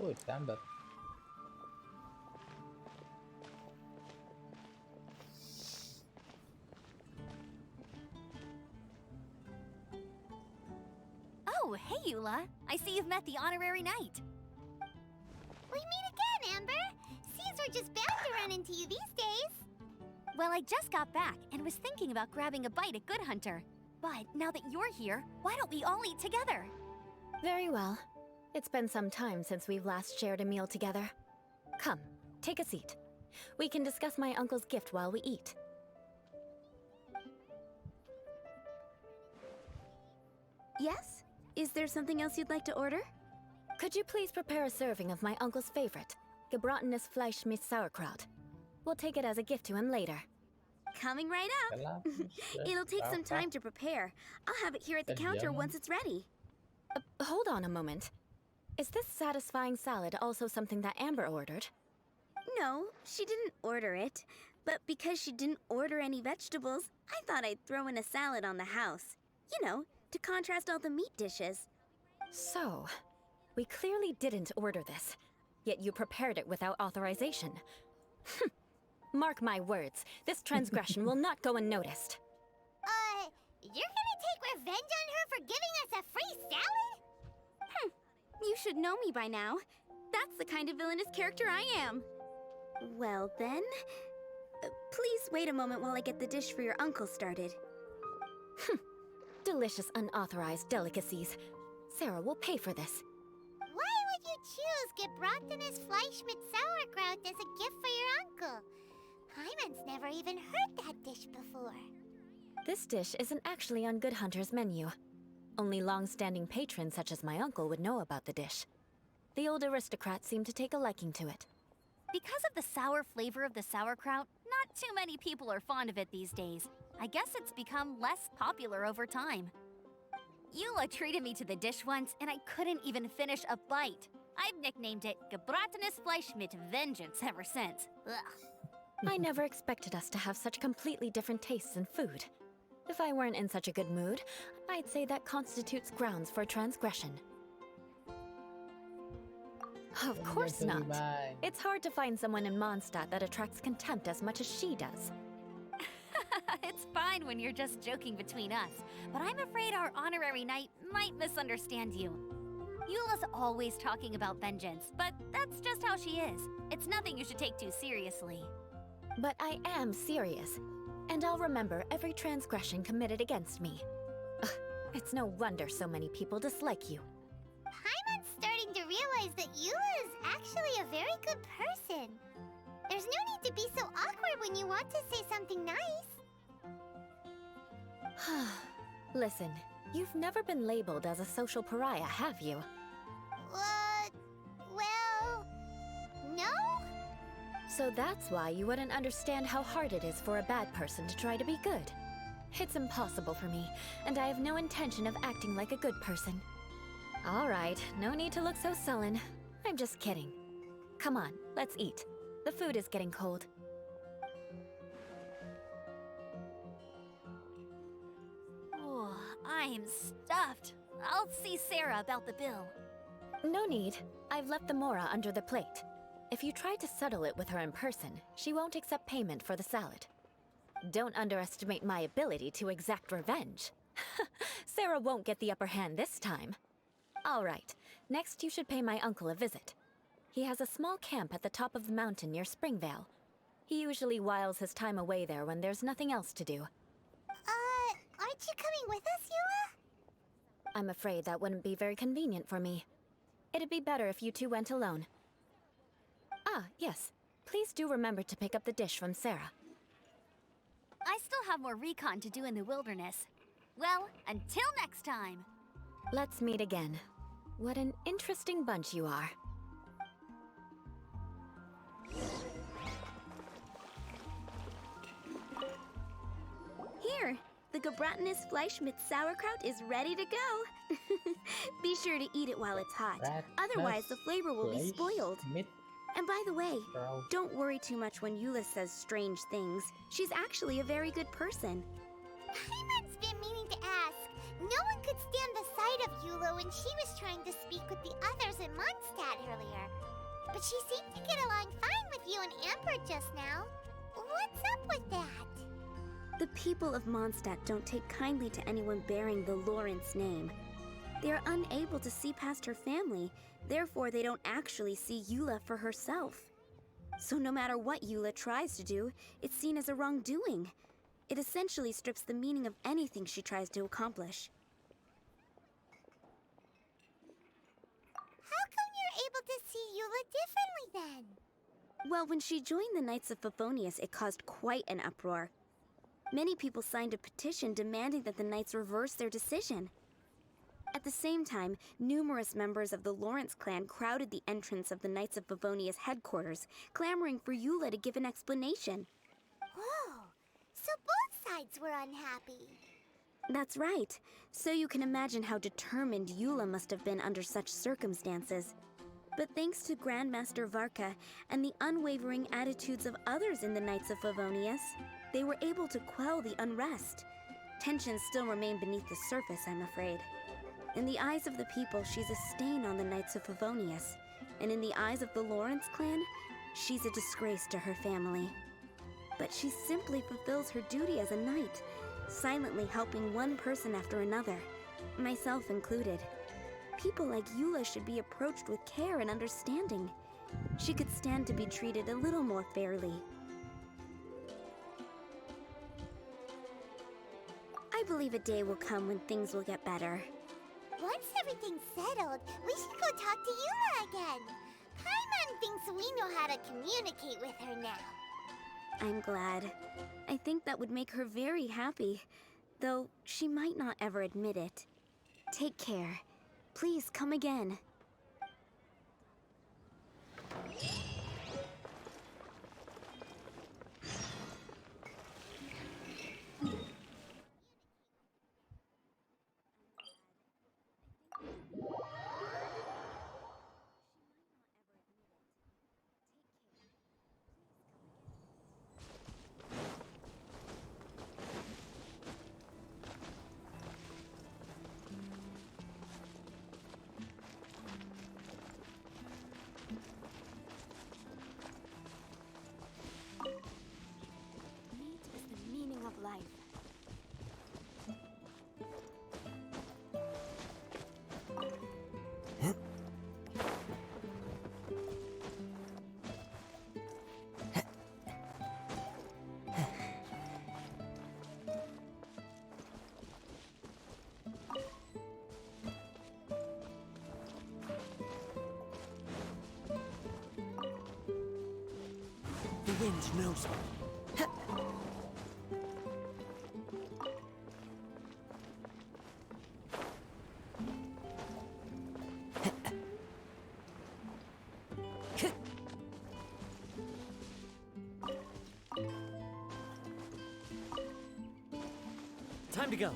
Oh, it's Amber. Oh, hey, Eula. I see you've met the honorary knight. We meet again, Amber. Seems we're just bound to run into you these days. Well, I just got back and was thinking about grabbing a bite at Good Hunter. But now that you're here, why don't we all eat together? Very well. It's been some time since we've last shared a meal together. Come, take a seat. We can discuss my uncle's gift while we eat. Yes? Is there something else you'd like to order? Could you please prepare a serving of my uncle's favorite, gebratenes Fleisch mit Sauerkraut? We'll take it as a gift to him later. Coming right up. It'll take some time to prepare. I'll have it here at the counter once it's ready. Hold on a moment. Is this satisfying salad also something that Amber ordered? No, she didn't order it. But because she didn't order any vegetables, I thought I'd throw in a salad on the house. You know, to contrast all the meat dishes. So, we clearly didn't order this, yet you prepared it without authorization. Mark my words, this transgression will not go unnoticed. You're gonna take revenge on her for giving us a free salad? You should know me by now. That's the kind of villainous character I am. Well then, please wait a moment while I get the dish for your uncle started. Delicious unauthorized delicacies. Sarah will pay for this. Why would you choose gebratenes Fleisch mit Sauerkraut as a gift for your uncle? Paimon's never even heard that dish before. This dish isn't actually on Good Hunter's menu. Only long-standing patrons such as my uncle would know about the dish. The old aristocrats seem to take a liking to it. Because of the sour flavor of the sauerkraut, not too many people are fond of it these days. I guess it's become less popular over time. Eula treated me to the dish once, and I couldn't even finish a bite. I've nicknamed it gebratenes Fleisch mit Vengeance ever since. Ugh. I never expected us to have such completely different tastes in food. If I weren't in such a good mood, I'd say that constitutes grounds for transgression. Of course not. It's hard to find someone in Mondstadt that attracts contempt as much as she does. It's fine when you're just joking between us, but I'm afraid our honorary knight might misunderstand you. Eula's always talking about vengeance, but that's just how she is. It's nothing you should take too seriously. But I am serious, and I'll remember every transgression committed against me. Ugh, it's no wonder so many people dislike you. Paimon's starting to realize that Eula is actually a very good person. There's no need to be so awkward when you want to say something nice. Listen, you've never been labeled as a social pariah, have you? Well, no? So that's why you wouldn't understand how hard it is for a bad person to try to be good. It's impossible for me, and I have no intention of acting like a good person. All right, no need to look so sullen. I'm just kidding. Come on, let's eat. The food is getting cold. Oh, I'm stuffed. I'll see Sarah about the bill. No need. I've left the mora under the plate. If you try to settle it with her in person, she won't accept payment for the salad. Don't underestimate my ability to exact revenge. Sarah won't get the upper hand this time. All right, next you should pay my uncle a visit. He has a small camp at the top of the mountain near Springvale. He usually whiles his time away there when there's nothing else to do. Aren't you coming with us, Eula? I'm afraid that wouldn't be very convenient for me. It'd be better if you two went alone. Ah, yes. Please do remember to pick up the dish from Sarah. I still have more recon to do in the wilderness. Well, until next time. Let's meet again. What an interesting bunch you are. Here, the gebratenes Fleisch mit Sauerkraut is ready to go. Be sure to eat it while it's hot. Otherwise, the flavor will be spoiled. And by the way, don't worry too much when Eula says strange things. She's actually a very good person. Paimon's been meaning to ask. No one could stand the sight of Eula when she was trying to speak with the others in Mondstadt earlier. but she seemed to get along fine with you and Amber just now. What's up with that? The people of Mondstadt don't take kindly to anyone bearing the Lawrence name. They are unable to see past her family, therefore they don't actually see Eula for herself. So no matter what Eula tries to do, it's seen as a wrongdoing. It essentially strips the meaning of anything she tries to accomplish. How come you're able to see Eula differently then? Well, when she joined the Knights of Favonius, it caused quite an uproar. Many people signed a petition demanding that the Knights reverse their decision. At the same time, numerous members of the Lawrence clan crowded the entrance of the Knights of Favonius headquarters, clamoring for Eula to give an explanation. Whoa, so both sides were unhappy. That's right. So you can imagine how determined Eula must have been under such circumstances. But thanks to Grandmaster Varka and the unwavering attitudes of others in the Knights of Favonius, they were able to quell the unrest. Tensions still remain beneath the surface, I'm afraid. In the eyes of the people, she's a stain on the Knights of Favonius. And in the eyes of the Lawrence clan, she's a disgrace to her family. But she simply fulfills her duty as a knight, silently helping one person after another, myself included. People like Eula should be approached with care and understanding. She could stand to be treated a little more fairly. I believe a day will come when things will get better. Once everything's settled, we should go talk to Eula again. Paimon thinks we know how to communicate with her now. I'm glad. I think that would make her very happy, though she might not ever admit it. Take care. Please come again. Life. The wind knows me. Time to go.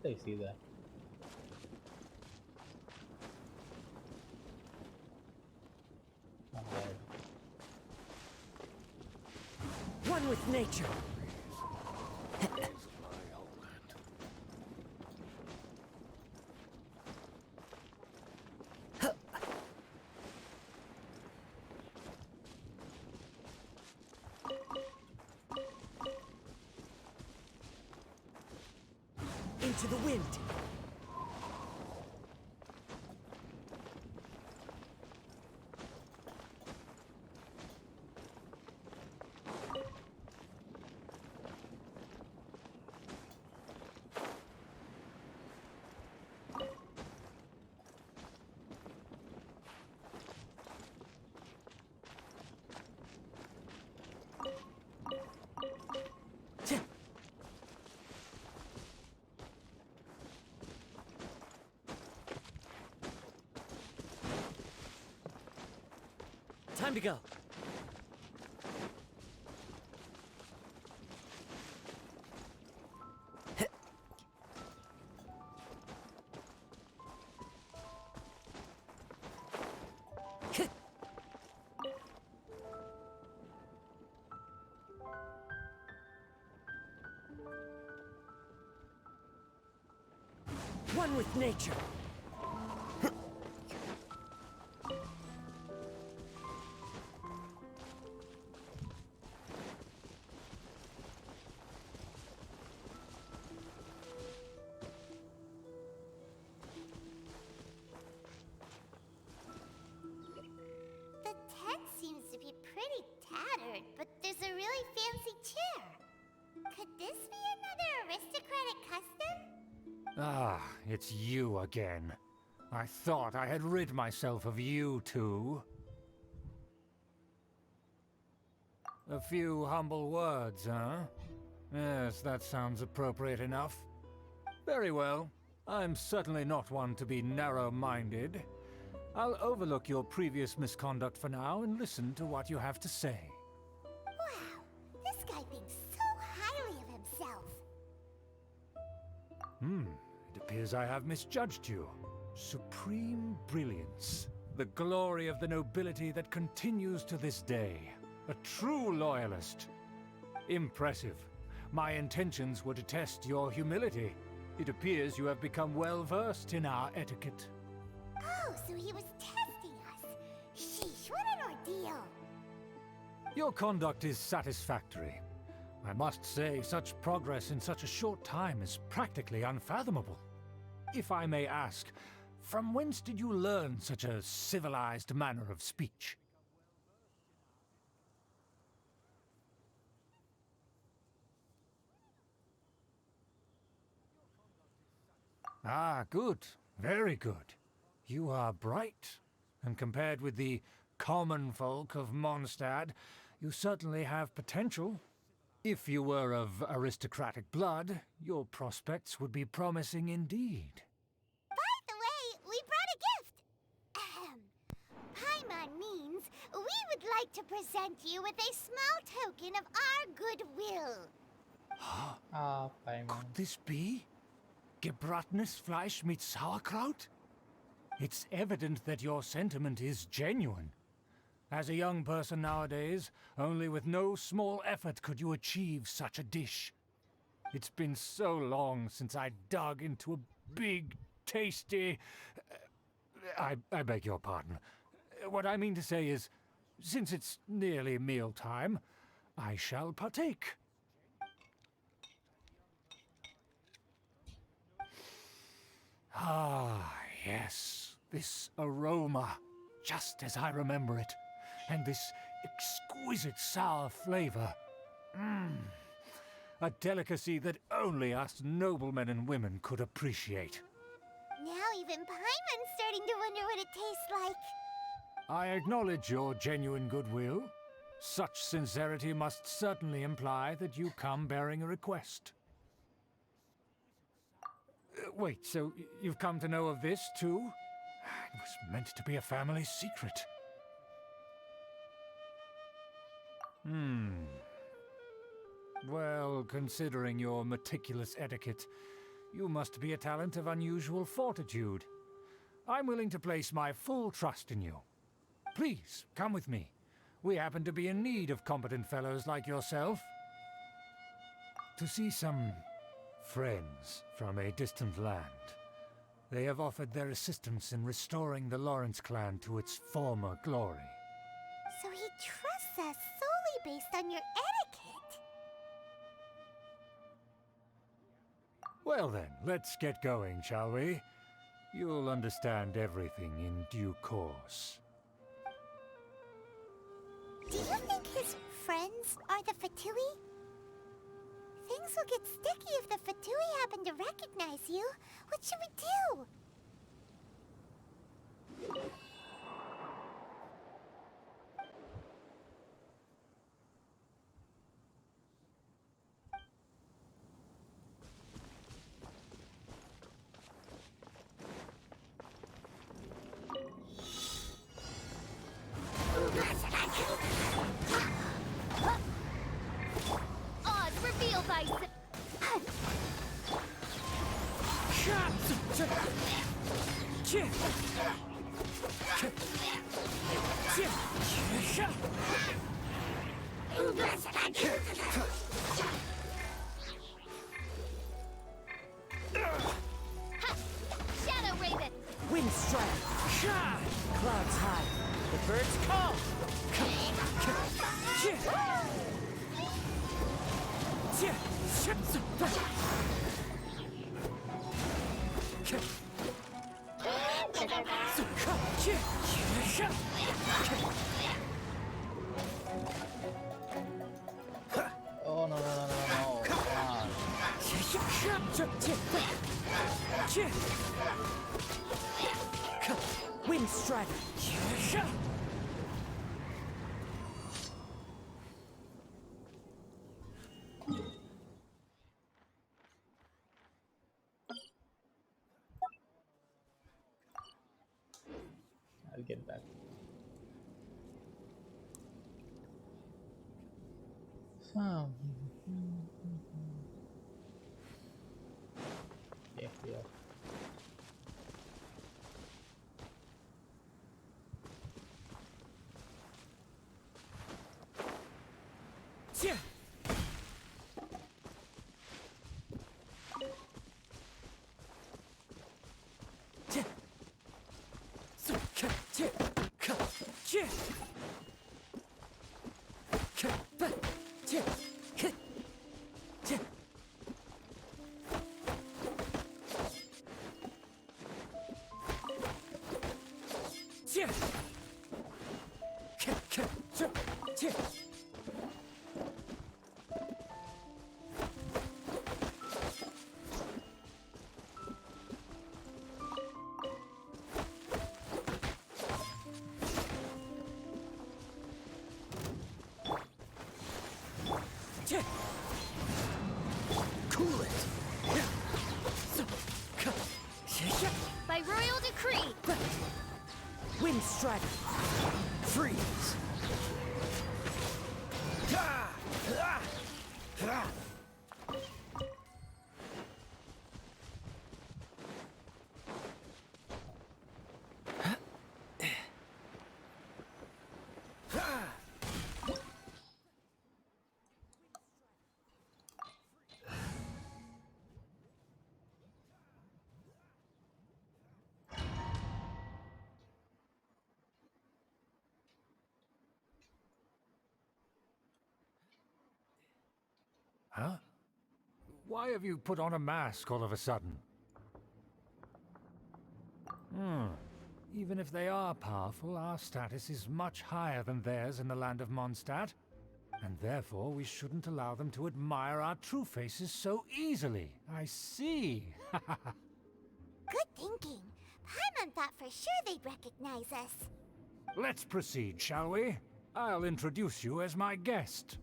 I see that. One with nature. Into the wind. Time to go. one with nature. The tent seems to be pretty tattered, but there's a really fancy chair. Could this be another aristocratic custom? Ah, it's you again. I thought I had rid myself of you two. A few humble words, huh? Yes, that sounds appropriate enough. Very well. I'm certainly not one to be narrow-minded. I'll overlook your previous misconduct for now and listen to what you have to say. Wow, this guy thinks so highly of himself. It appears I have misjudged you. Supreme brilliance. The glory of the nobility that continues to this day. A true loyalist. Impressive. My intentions were to test your humility. It appears you have become well-versed in our etiquette. Oh, so he was testing us. Sheesh, what an ordeal. Your conduct is satisfactory. I must say, such progress in such a short time is practically unfathomable. If I may ask, from whence did you learn such a civilized manner of speech? Ah, good. Very good. You are bright, and compared with the common folk of Mondstadt, you certainly have potential. If you were of aristocratic blood, your prospects would be promising indeed. By the way, we brought a gift. Paimon means we would like to present you with a small token of our goodwill. Paimon. Could this be? Gebratenes Fleisch mit Sauerkraut? It's evident that your sentiment is genuine. As a young person nowadays, only with no small effort could you achieve such a dish. It's been so long since I dug into a big, tasty... I beg your pardon. What I mean to say is, since it's nearly mealtime, I shall partake. Ah, yes, this aroma, just as I remember it, and this exquisite sour flavor. A delicacy that only us noblemen and women could appreciate. Now even Paimon's starting to wonder what it tastes like. I acknowledge your genuine goodwill. Such sincerity must certainly imply that you come bearing a request. Wait, so you've come to know of this, too? It was meant to be a family secret. Well, considering your meticulous etiquette, you must be a talent of unusual fortitude. I'm willing to place my full trust in you. Please, come with me. We happen to be in need of competent fellows like yourself. To see some friends from a distant land. They have offered their assistance in restoring the Lawrence clan to its former glory. So he trusts us solely based on your etiquette. Well then, let's get going, shall we? You'll understand everything in due course. Do you think his friends are the Fatui? Things will get sticky if the Fatui happen to recognize you. What should we do? Odds revealed by... strike! Clouds high, the birds call! Oh, no, no, no, no, no. Come on. Wind strike! I'll get back. Oh. Yeah, yeah. Cool it! By royal decree! Wind strike! Freeze! Huh? Why have you put on a mask all of a sudden? Even if they are powerful, our status is much higher than theirs in the land of Mondstadt. And therefore, we shouldn't allow them to admire our true faces so easily. I see. Good thinking. Paimon thought for sure they'd recognize us. Let's proceed, shall we? I'll introduce you as my guest.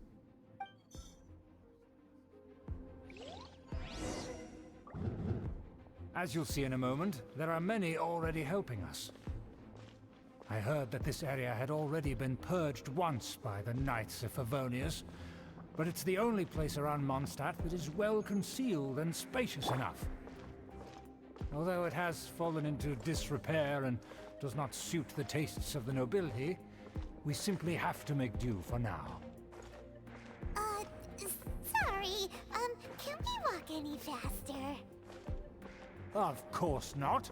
As you'll see in a moment, there are many already helping us. I heard that this area had already been purged once by the Knights of Favonius, but it's the only place around Mondstadt that is well concealed and spacious enough. Although it has fallen into disrepair and does not suit the tastes of the nobility, we simply have to make do for now. Sorry, can we walk any faster? Of course not.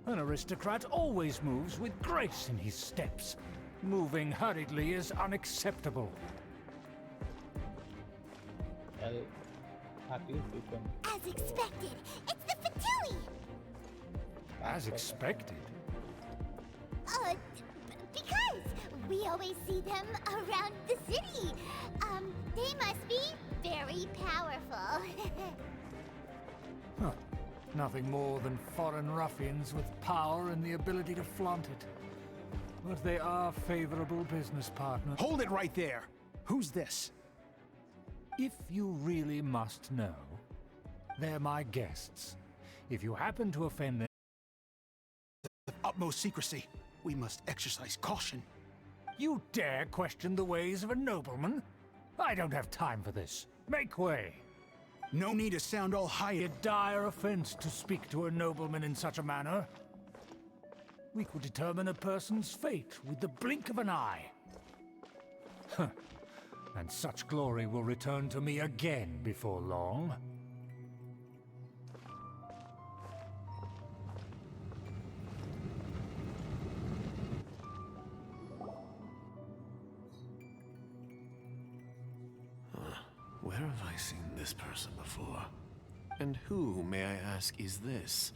An aristocrat always moves with grace in his steps. Moving hurriedly is unacceptable. Well, at least we can. As expected, it's the Fatui! As expected? Because we always see them around the city. They must be very powerful. Huh. Nothing more than foreign ruffians with power and the ability to flaunt it. But they are favorable business partners. Hold it right there! Who's this? If you really must know, they're my guests. If you happen to offend them... With utmost secrecy, we must exercise caution. You dare question the ways of a nobleman? I don't have time for this. Make way! No need to sound all high. A dire offense to speak to a nobleman in such a manner. We could determine a person's fate with the blink of an eye. Huh. And such glory will return to me again before long. Where have I seen this person before? And who, may I ask, is this?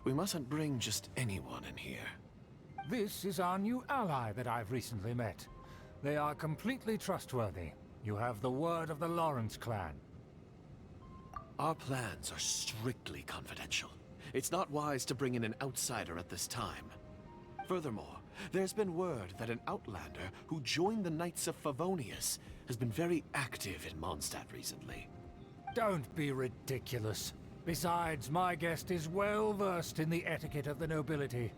We mustn't bring just anyone in here. This is our new ally that I've recently met. They are completely trustworthy. You have the word of the Lawrence clan. Our plans are strictly confidential. It's not wise to bring in an outsider at this time. Furthermore, there's been word that an outlander who joined the Knights of Favonius has been very active in Mondstadt recently. Don't be ridiculous. Besides, my guest is well versed in the etiquette of the nobility.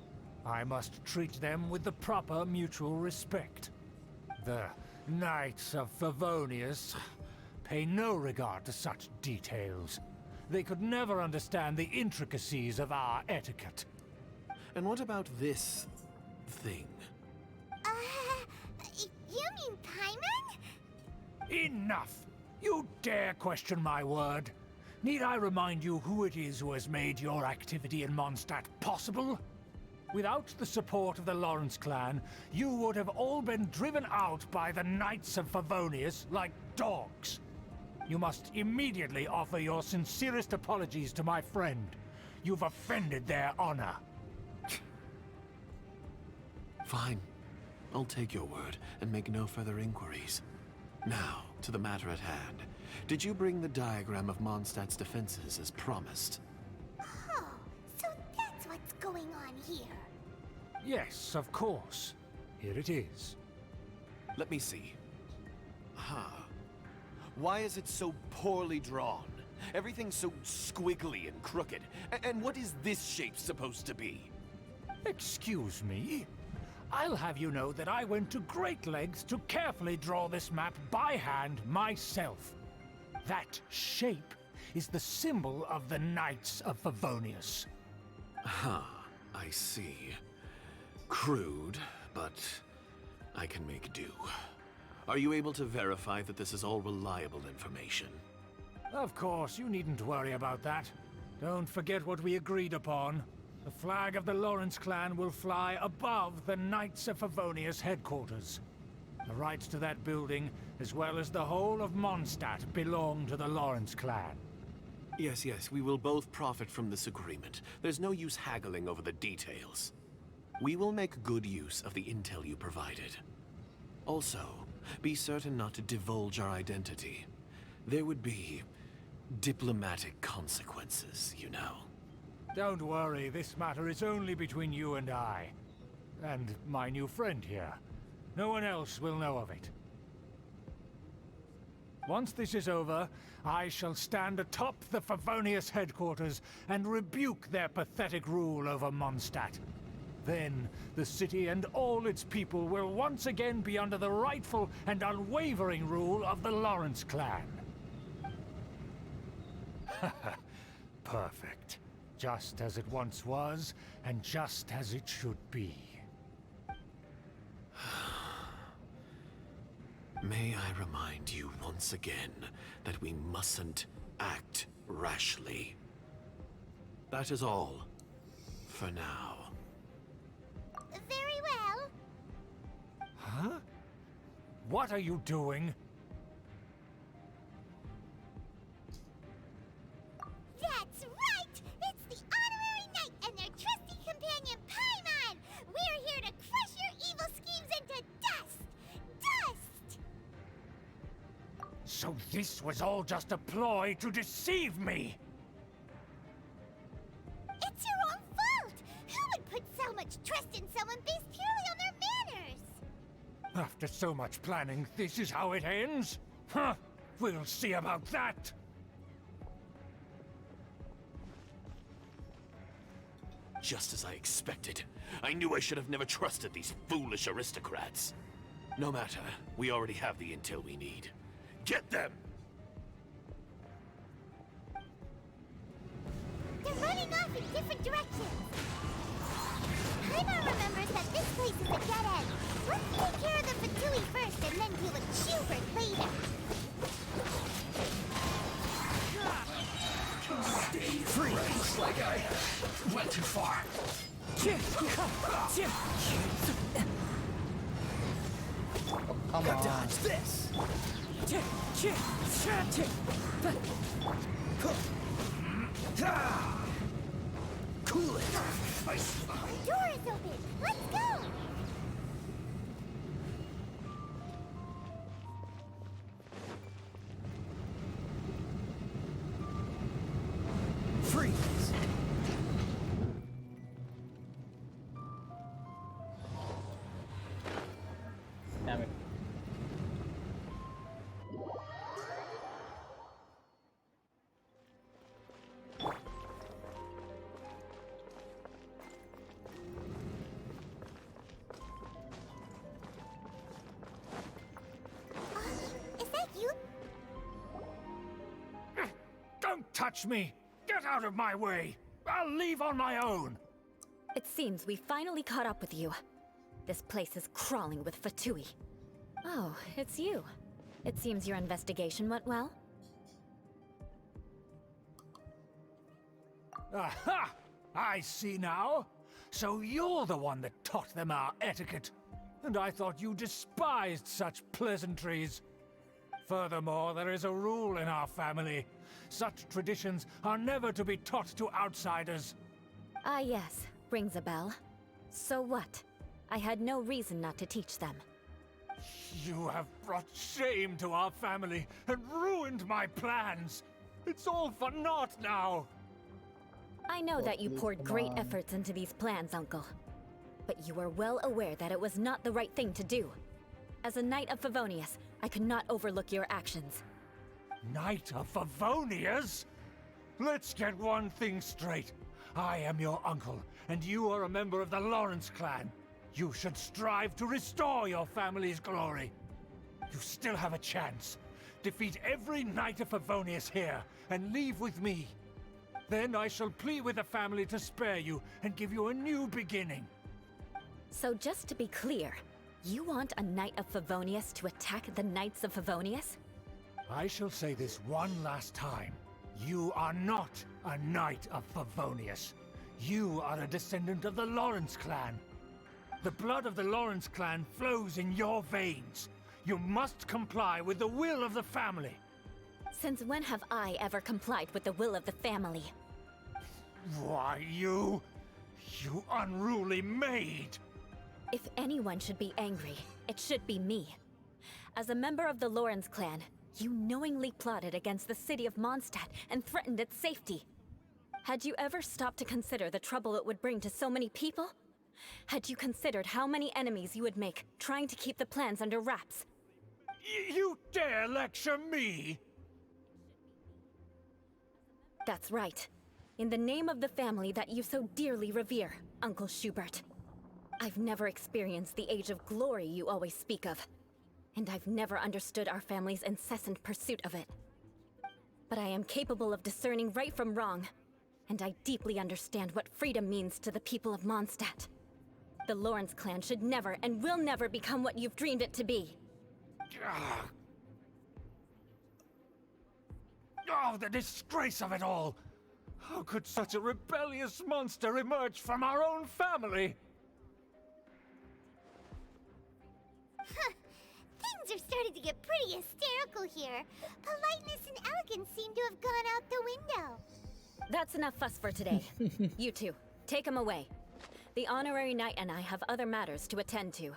I must treat them with the proper mutual respect. The Knights of Favonius pay no regard to such details. They could never understand the intricacies of our etiquette. And what about this thing? You mean Paimon? Enough! You dare question my word? Need I remind you who it is who has made your activity in Mondstadt possible? Without the support of the Lawrence clan, you would have all been driven out by the Knights of Favonius like dogs. You must immediately offer your sincerest apologies to my friend. You've offended their honor. Fine. I'll take your word and make no further inquiries. Now, to the matter at hand. Did you bring the diagram of Mondstadt's defenses as promised? Oh, so that's what's going on here. Yes, of course. Here it is. Let me see. Why is it so poorly drawn? Everything's so squiggly and crooked. And what is this shape supposed to be? Excuse me? I'll have you know that I went to great lengths to carefully draw this map by hand myself. That shape is the symbol of the Knights of Favonius. I see. Crude, but I can make do. Are you able to verify that this is all reliable information? Of course, you needn't worry about that. Don't forget what we agreed upon. The flag of the Lawrence clan will fly above the Knights of Favonius headquarters. The rights to that building, as well as the whole of Mondstadt, belong to the Lawrence clan. Yes, we will both profit from this agreement. There's no use haggling over the details. We will make good use of the intel you provided. Also, be certain not to divulge our identity. There would be diplomatic consequences, you know. Don't worry, this matter is only between you and I. And my new friend here. No one else will know of it. Once this is over, I shall stand atop the Favonius headquarters and rebuke their pathetic rule over Mondstadt. Then, the city and all its people will once again be under the rightful and unwavering rule of the Lawrence clan. Perfect. Just as it once was, and just as it should be. May I remind you once again that we mustn't act rashly. That is all, for now. Very well. Huh? What are you doing? That's right! It's the Honorary Knight and their trusty companion, Paimon! We're here to crush your evil schemes into dust! Dust! So this was all just a ploy to deceive me! It's your own fault! Who would put so much trust in someone based purely on their manners? After so much planning, this is how it ends? Huh! We'll see about that! Just as I expected. I knew I should have never trusted these foolish aristocrats. No matter, we already have the intel we need. Get them! They're running off in different directions. Paimon remembers that this place is a dead end. Let's take care of the Fatui first and then deal with Schubert later. Stay free! Looks like I went too far. Come on. Dodge this! Cool it. The door is open. Let's go. Freeze. Damn it. Is that you? Don't touch me! Get out of my way! I'll leave on my own! It seems we finally caught up with you. This place is crawling with Fatui. Oh, it's you. It seems your investigation went well. Aha! I see now. So you're the one that taught them our etiquette. And I thought you despised such pleasantries. Furthermore, there is a rule in our family. Such traditions are never to be taught to outsiders. Ah yes, rings a bell. So what? I had no reason not to teach them. You have brought shame to our family and ruined my plans. It's all for naught now. I know that you please, poured come great on. efforts into these plans, Uncle. But you were well aware that it was not the right thing to do. As a Knight of Favonius, I could not overlook your actions. Knight of Favonius? Let's get one thing straight. I am your uncle, and you are a member of the Lawrence clan. You should strive to restore your family's glory. You still have a chance. Defeat every Knight of Favonius here, and leave with me. Then I shall plead with the family to spare you and give you a new beginning. So just to be clear, you want a Knight of Favonius to attack the Knights of Favonius? I shall say this one last time. You are not a Knight of Favonius. You are a descendant of the Lawrence clan. The blood of the Lawrence clan flows in your veins. You must comply with the will of the family. Since when have I ever complied with the will of the family? Why, you unruly maid! If anyone should be angry, it should be me. As a member of the Lawrence clan, you knowingly plotted against the city of Mondstadt and threatened its safety. Had you ever stopped to consider the trouble it would bring to so many people? Had you considered how many enemies you would make trying to keep the plans under wraps? You dare lecture me? That's right. In the name of the family that you so dearly revere, Uncle Schubert. I've never experienced the age of glory you always speak of. And I've never understood our family's incessant pursuit of it. But I am capable of discerning right from wrong. And I deeply understand what freedom means to the people of Mondstadt. The Lawrence clan should never and will never become what you've dreamed it to be. Oh, the disgrace of it all! How could such a rebellious monster emerge from our own family? Things are starting to get pretty hysterical here. Politeness and elegance seem to have gone out the window. That's enough fuss for today. You two, take him away. The honorary knight and I have other matters to attend to.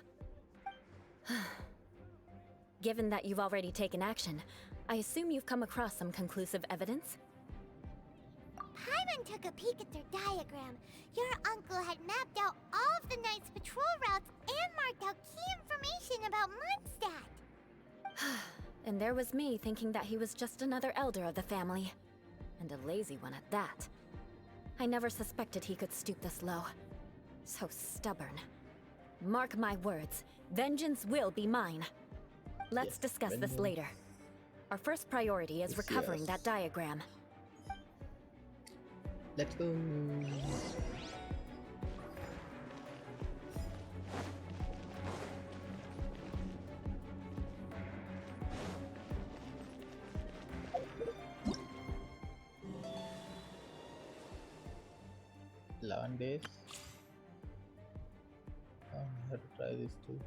Given that you've already taken action, I assume you've come across some conclusive evidence? Paimon took a peek at their diagram. Your uncle had mapped out all of the Knight's patrol routes and marked out key information about Mondstadt. And there was me thinking that he was just another elder of the family. And a lazy one at that. I never suspected he could stoop this low. So stubborn. Mark my words, vengeance will be mine. Let's discuss this later. Our first priority is recovering that diagram. Let's go. Days. I have to try this too.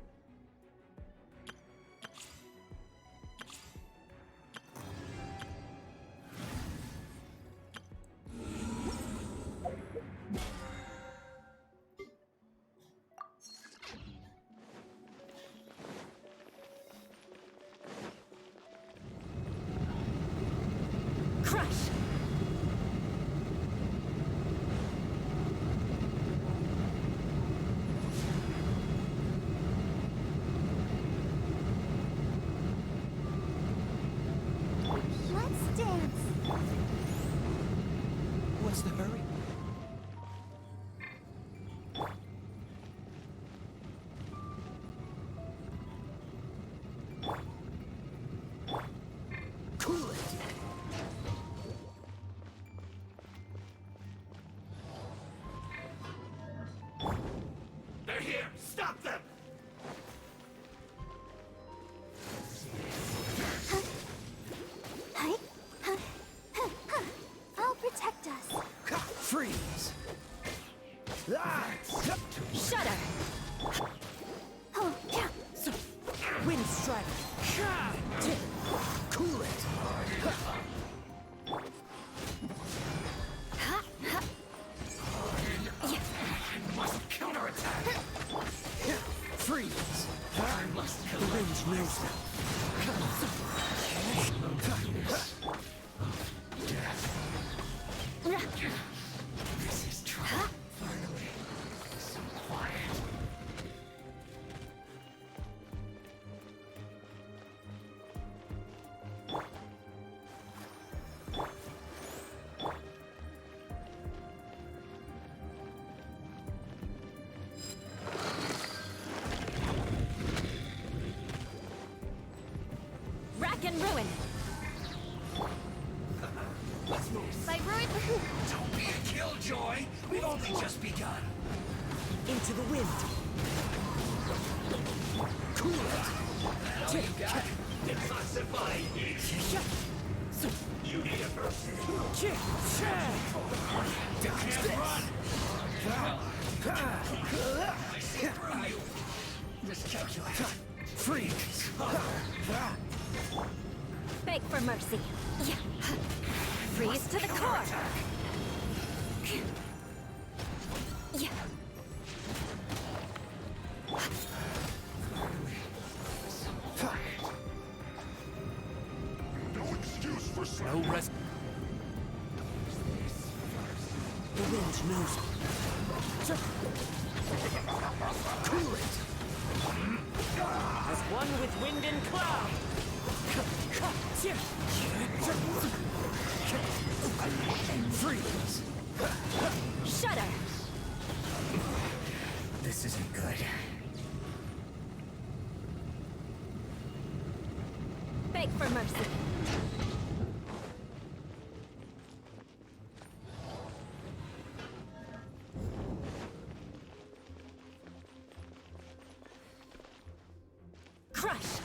They're here! Stop them! I'll protect us. Freeze! Shudder! Oh, yeah. Wind strike! Cool it! Must counterattack! Freeze! I must the wind knows now. This is trouble. Finally. So quiet. Rack and ruin! By ruin. Don't be a killjoy! We've only just begun! Into the wind! Cool it! All you got? Detoxify heat! You need a person! Can't run! I see through you! Miscalculate! Freeze! Beg for mercy! Freeze to the core! No excuse for No rest. The wind knows. Cool it! As one with wind and cloud! Freeze! Shudder! This isn't good. Beg for mercy! Crush!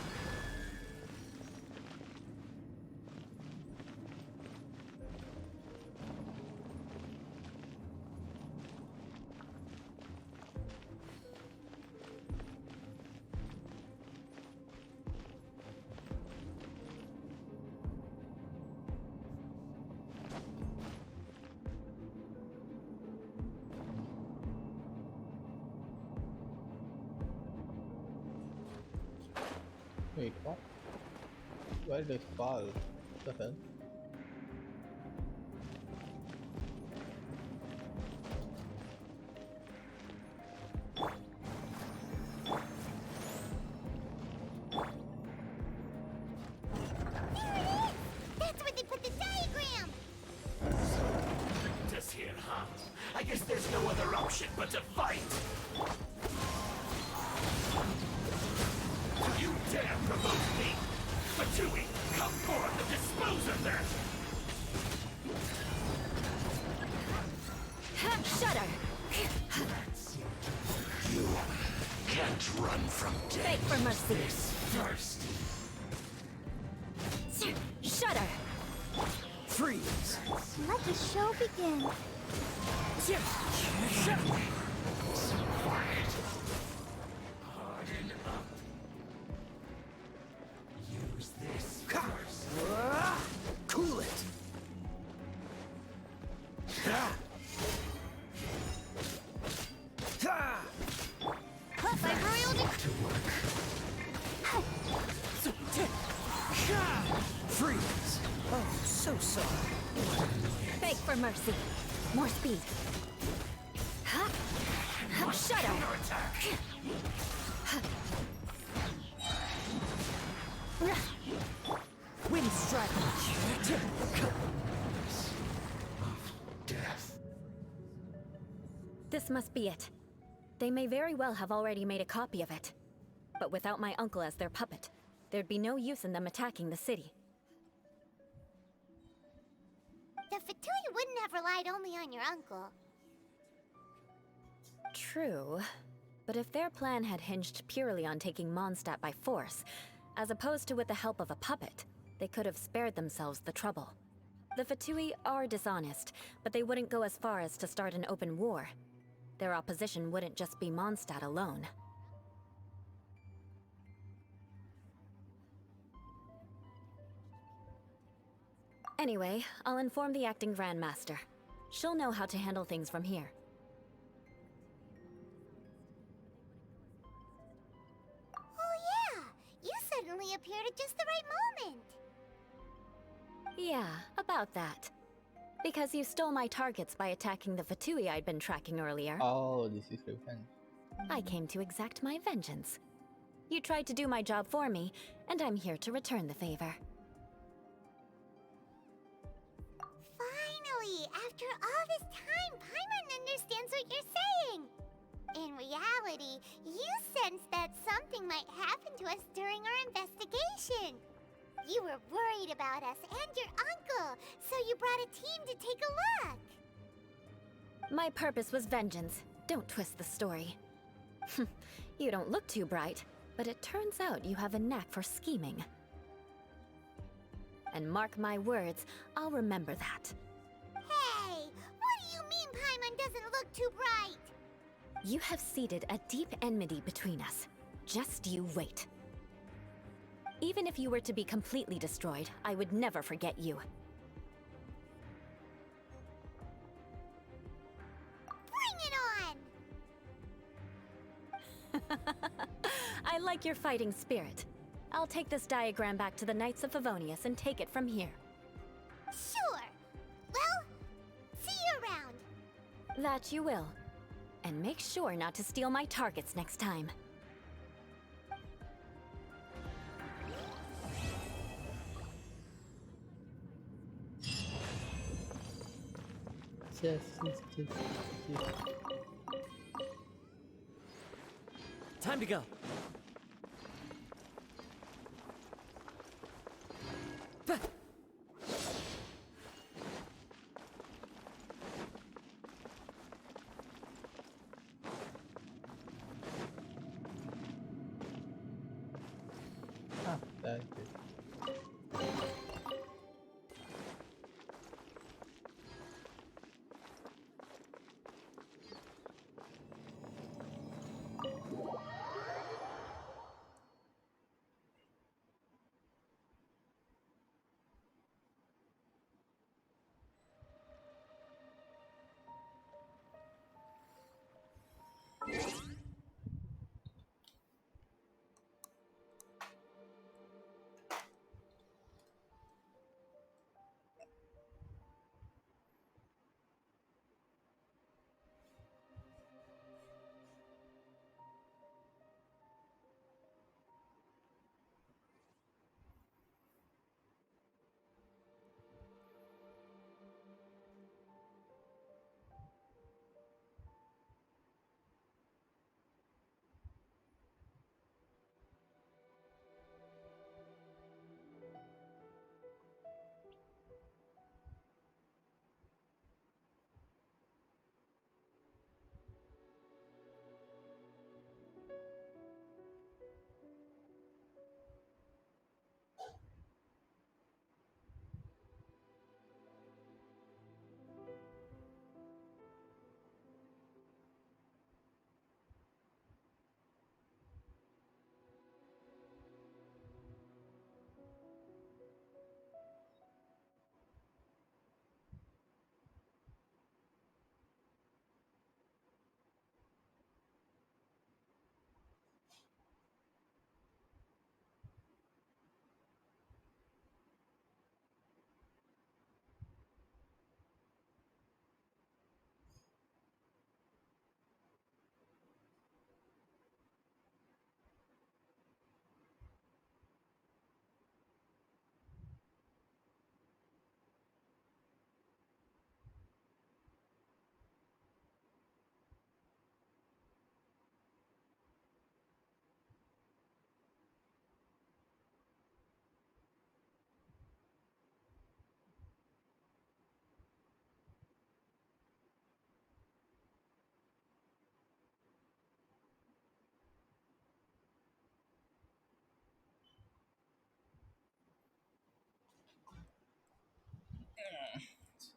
Wait, what? Where did they fall? What the hell? That's where they put the diagram! Just here, huh? I guess there's no other option but to fight! You dare provoke me! Fatui, come forth and dispose of them! Shudder! You can't run from death. Beg for mercy! This first. Shudder! Freeze! Let the show begin. So quiet. Harden up. Use this first. Cool it. By royal To work. Freeze! Oh, so sorry. Beg for mercy. More speed. Shudder! Counterattack! Wind strike. Death. This must be it. They may very well have already made a copy of it. But without my uncle as their puppet, there'd be no use in them attacking the city. The Fatui wouldn't have relied only on your uncle. True. But if their plan had hinged purely on taking Mondstadt by force, as opposed to with the help of a puppet, they could have spared themselves the trouble. The Fatui are dishonest, but they wouldn't go as far as to start an open war. Their opposition wouldn't just be Mondstadt alone. Anyway, I'll inform the acting Grand Master. She'll know how to handle things from here. Oh yeah! You suddenly appeared at just the right moment! Yeah, about that. Because you stole my targets by attacking the Fatui I'd been tracking earlier. Oh, this is revenge. I came to exact my vengeance. You tried to do my job for me, and I'm here to return the favor. Finally! After all this time, Paimon understands what you're saying! In reality, you sensed that something might happen to us during our investigation. You were worried about us and your uncle, so you brought a team to take a look. My purpose was vengeance. Don't twist the story. You don't look too bright, but it turns out you have a knack for scheming. And mark my words, I'll remember that. Hey, what do you mean Paimon doesn't look too bright? You have seeded a deep enmity between us. Just you wait. Even if you were to be completely destroyed, I would never forget you. Bring it on! I like your fighting spirit. I'll take this diagram back to the Knights of Favonius and take it from here. Sure. Well, see you around. That you will. And make sure not to steal my targets next time. Yes. Time to go. Thank you.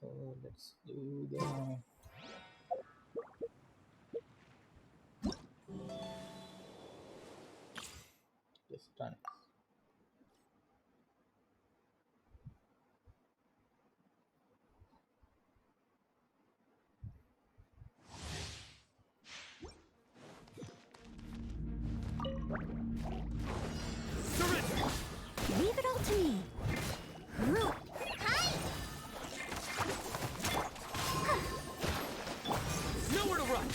So let's do the distance. Leave it all to me. Nowhere to run.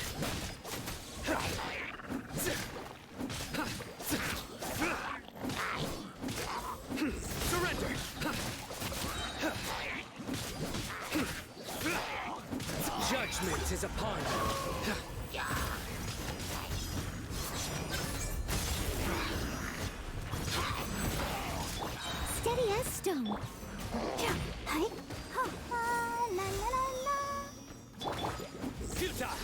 Surrender. Judgment is upon you. Steady as stone. Hi. La la la la. Futile.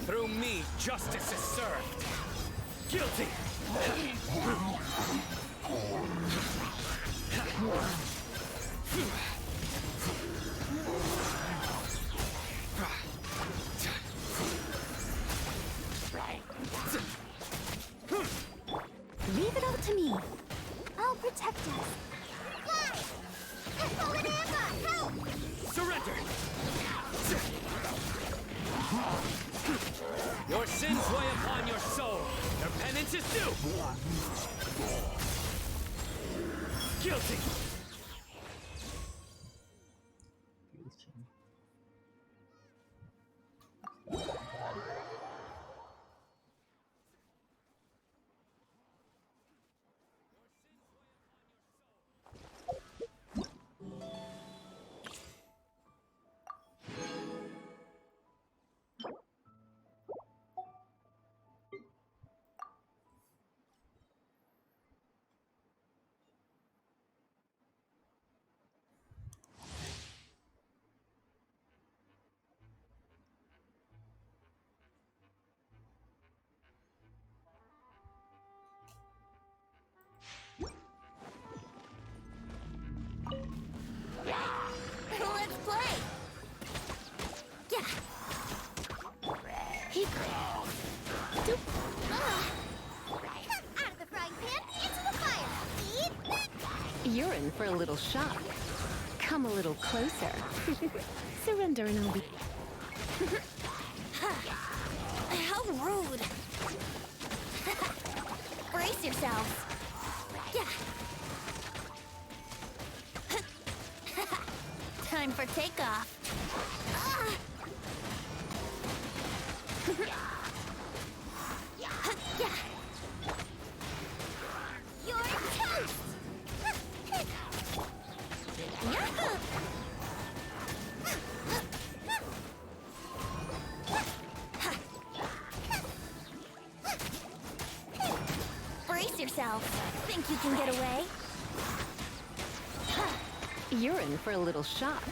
Through me, justice is served. Guilty. Leave it all to me. I'll protect us. Help! Surrender. Your sins weigh upon your soul. Your penance is due. Guilty. Let's play. Yeah. Out of the frying pan, into the fire. Eat that. You're in for a little shock. Come a little closer. Surrender and I'll be... How rude. Brace yourselves. Yeah. Time for takeoff. You're toast. Brace yourself. Think you can get away? You're in for a little shock.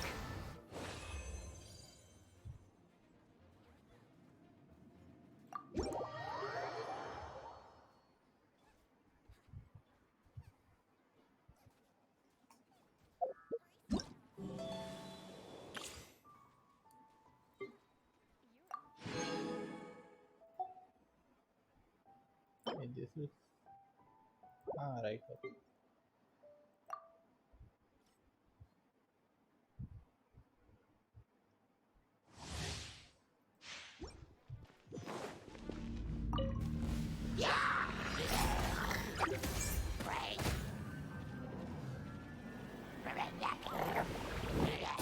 Okay, this is right. Okay.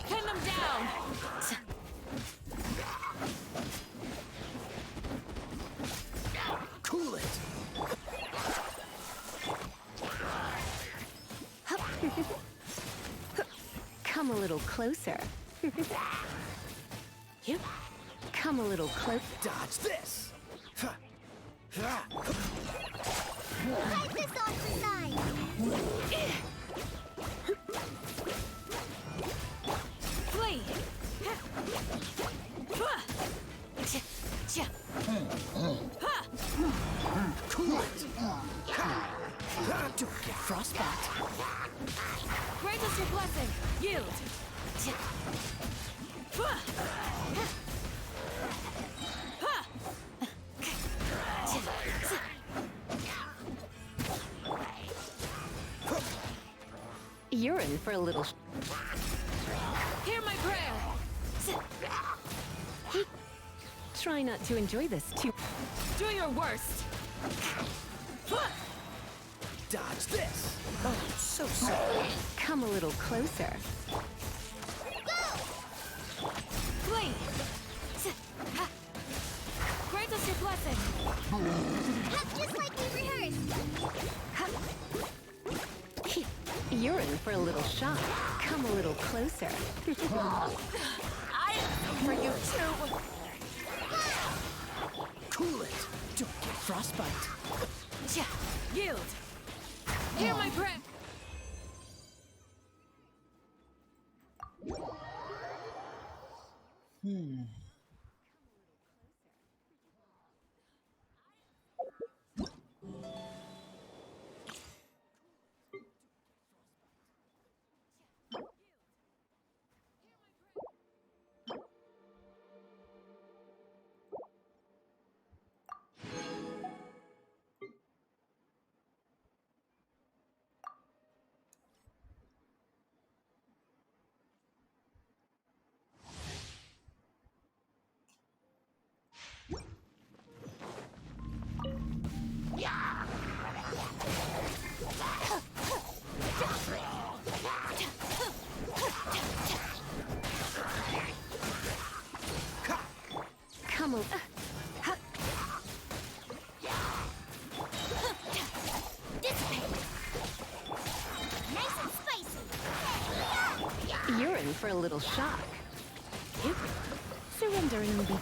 Pin them down. Cool it. Come a little closer. Come a little closer. Dodge this. Wipe this off the side. Flee. Cool it. blessing! Yield! You're in for a little... Hear my prayer! Try not to enjoy this too... Do your worst! Dodge this! Oh, so sorry. Come a little closer. Flee! Grant us your blessing! Just like we rehearsed. You're in for a little shock. Come a little closer. I am for you too! Cool it. Don't get frostbite. Yield! Hear my prayer! Come on. Nice and spicy. You're in for a little shock. Surrendering will be...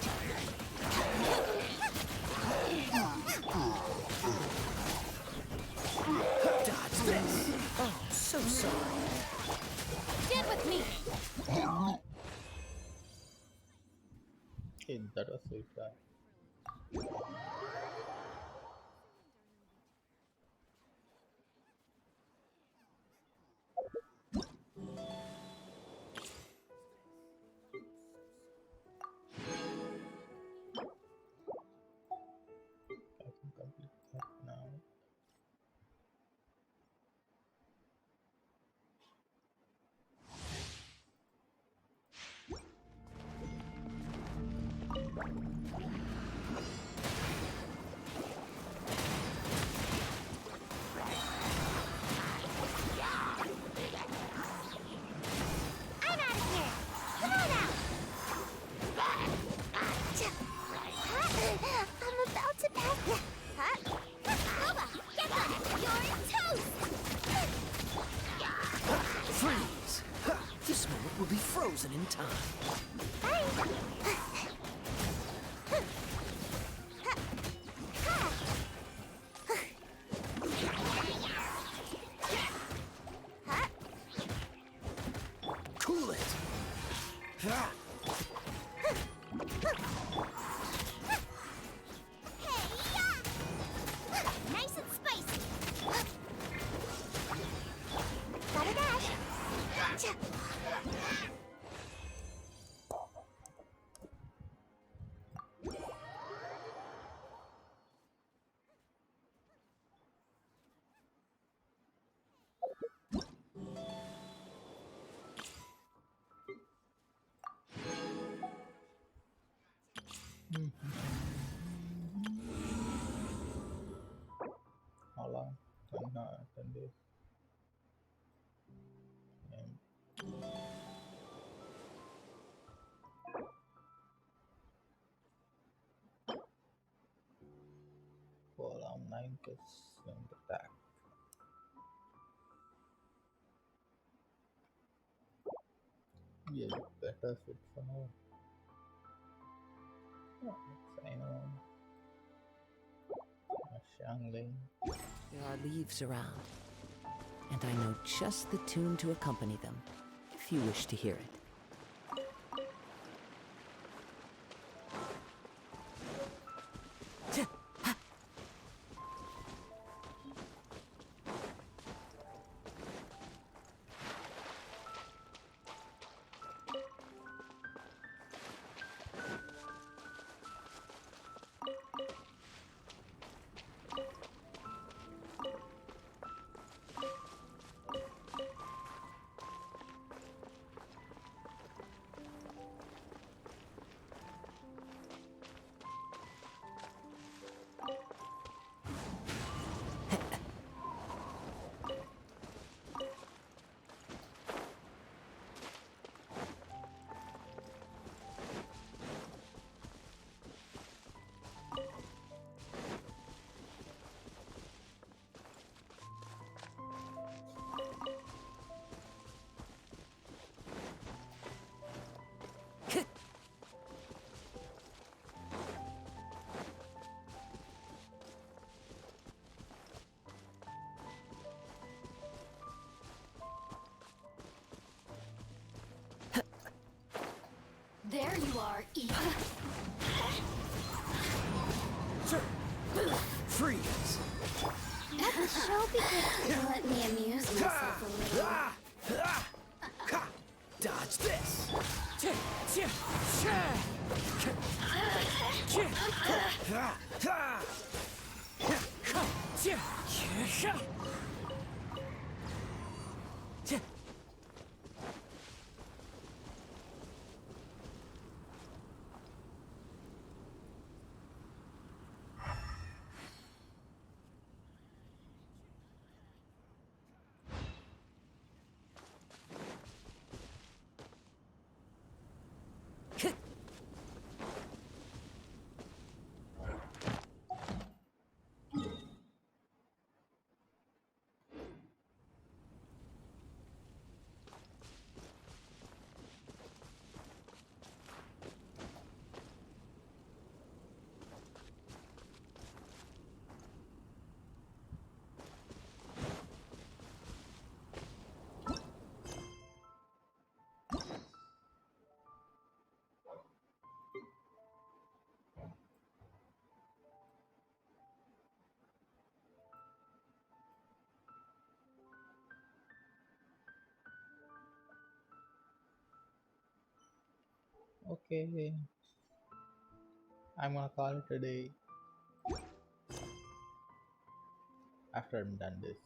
Dodge this! Oh, so sorry. Stand with me! Okay, that was sweet. I can complete that now. I'm out of here. Come on out. I'm about to pass. Eula, get back. You're in toast. Freeze! This moment will be frozen in time. Cool it! Nice and spicy. Gotta dash. How long? 10 days. And for around 9 and attack. Yeah, better fit for now. Oh, I know. Shangling. There are leaves around, and I know just the tune to accompany them, if you wish to hear it. There you are, Eva. Freeze! Let the show begin. Let me amuse myself a little. Dodge this! Okay, I'm gonna call it a day after I'm done this.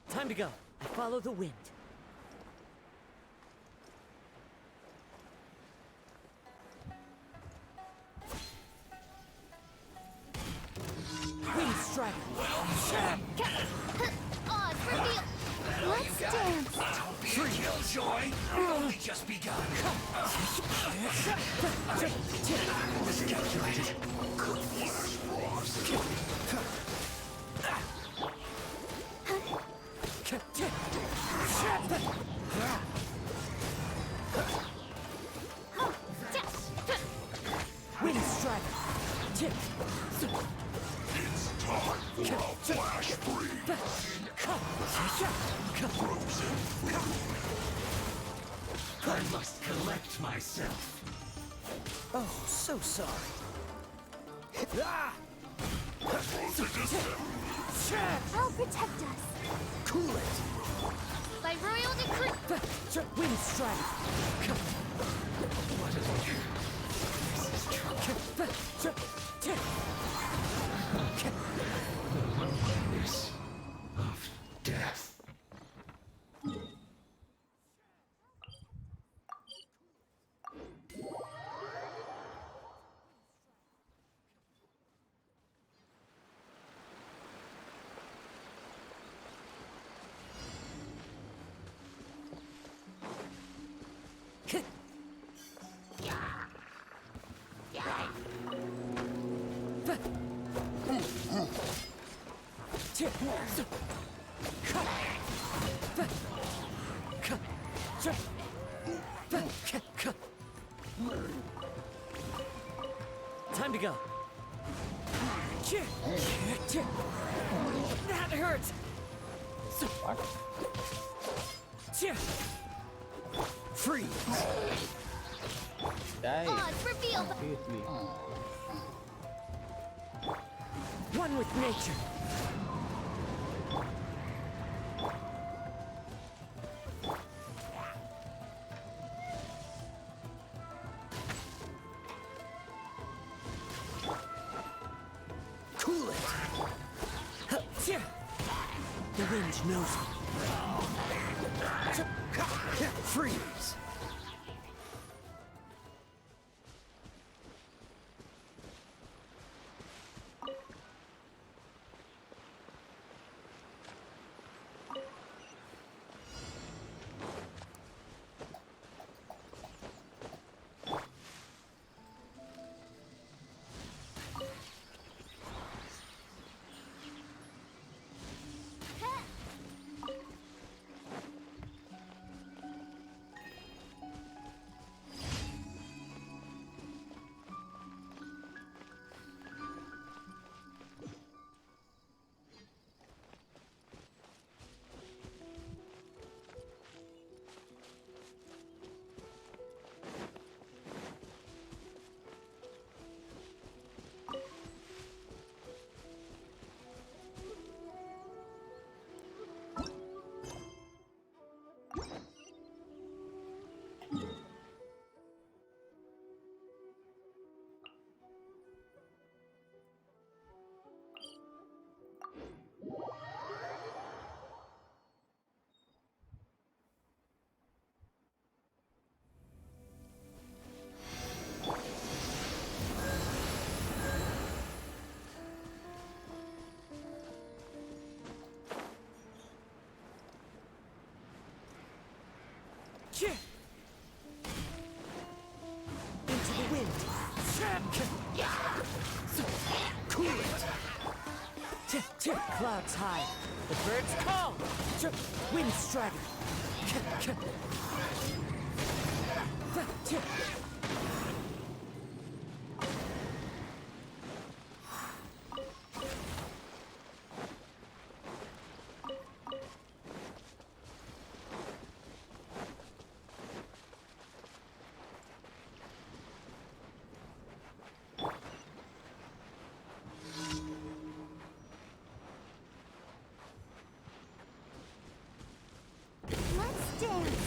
Time to go. I follow the wind. Wind strike. Oz, reveal. Let's dance. Free killjoy. We've only just begun. Miscalculated. Good flash frost. Wind strike. It's time for a flash freeze. Frozen food. I must collect myself. Oh, so sorry. I'll protect us. Cool it. By royal decree. Wind strike. What is it? This is the loneliness of death. Time to go. That hurts. What? Freeze. Die. Oz, reveal. Seriously. One with nature. Cool it. The wind knows me. Freeze. Into the wind. Cool it. Clouds high. The birds call. Wind strider. Let's dance.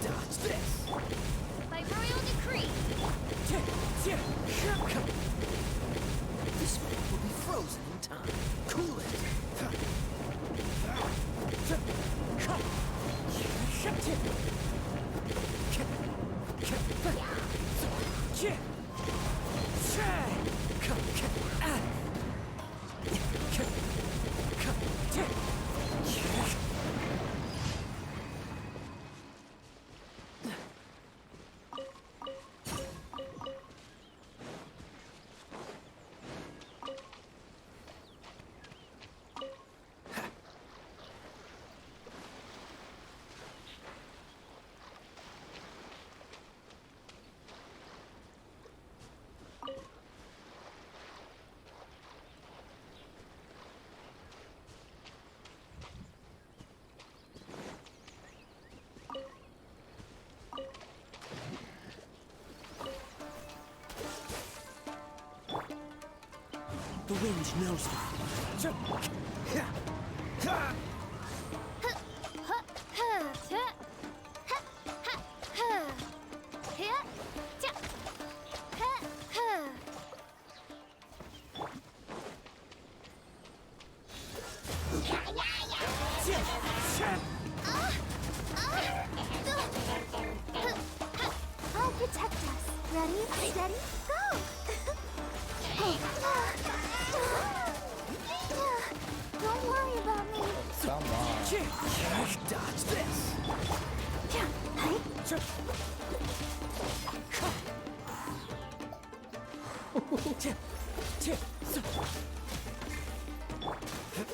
Dodge this. By royal decree. This one will be frozen in time. Cool it. The wind knows that. I'll protect us. Ready, steady, go! Don't worry about me. Come on. Dodge this.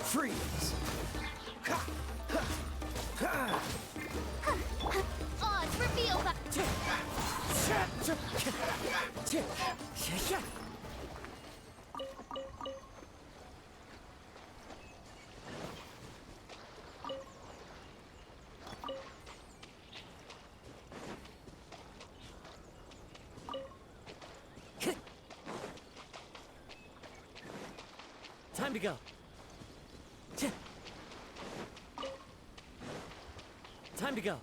Freeze. Odds reveal that. Time to go. Time to go.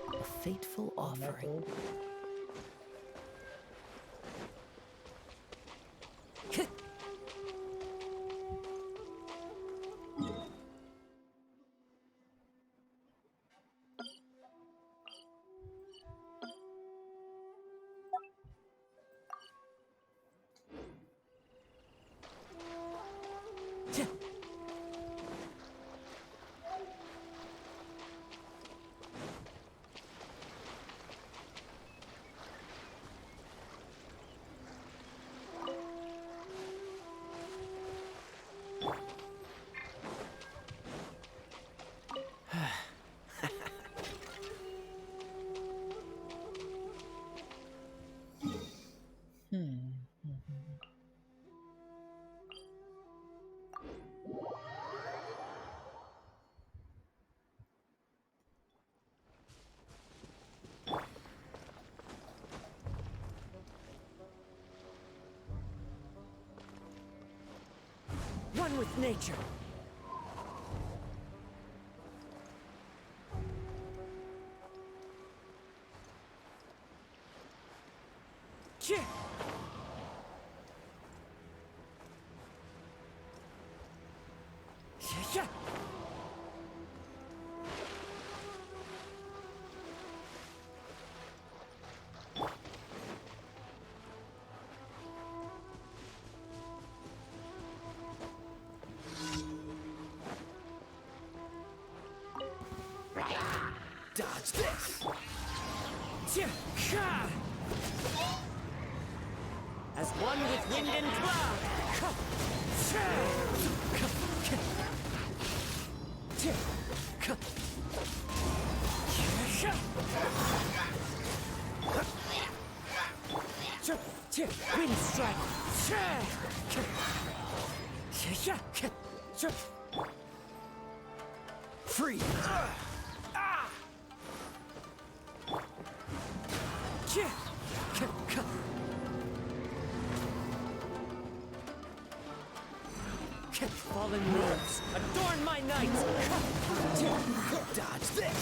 A fateful offering. One with nature. As one with wind and cloud. Wind strike. Free. Fallen leaves, adorn my night! Dodge this!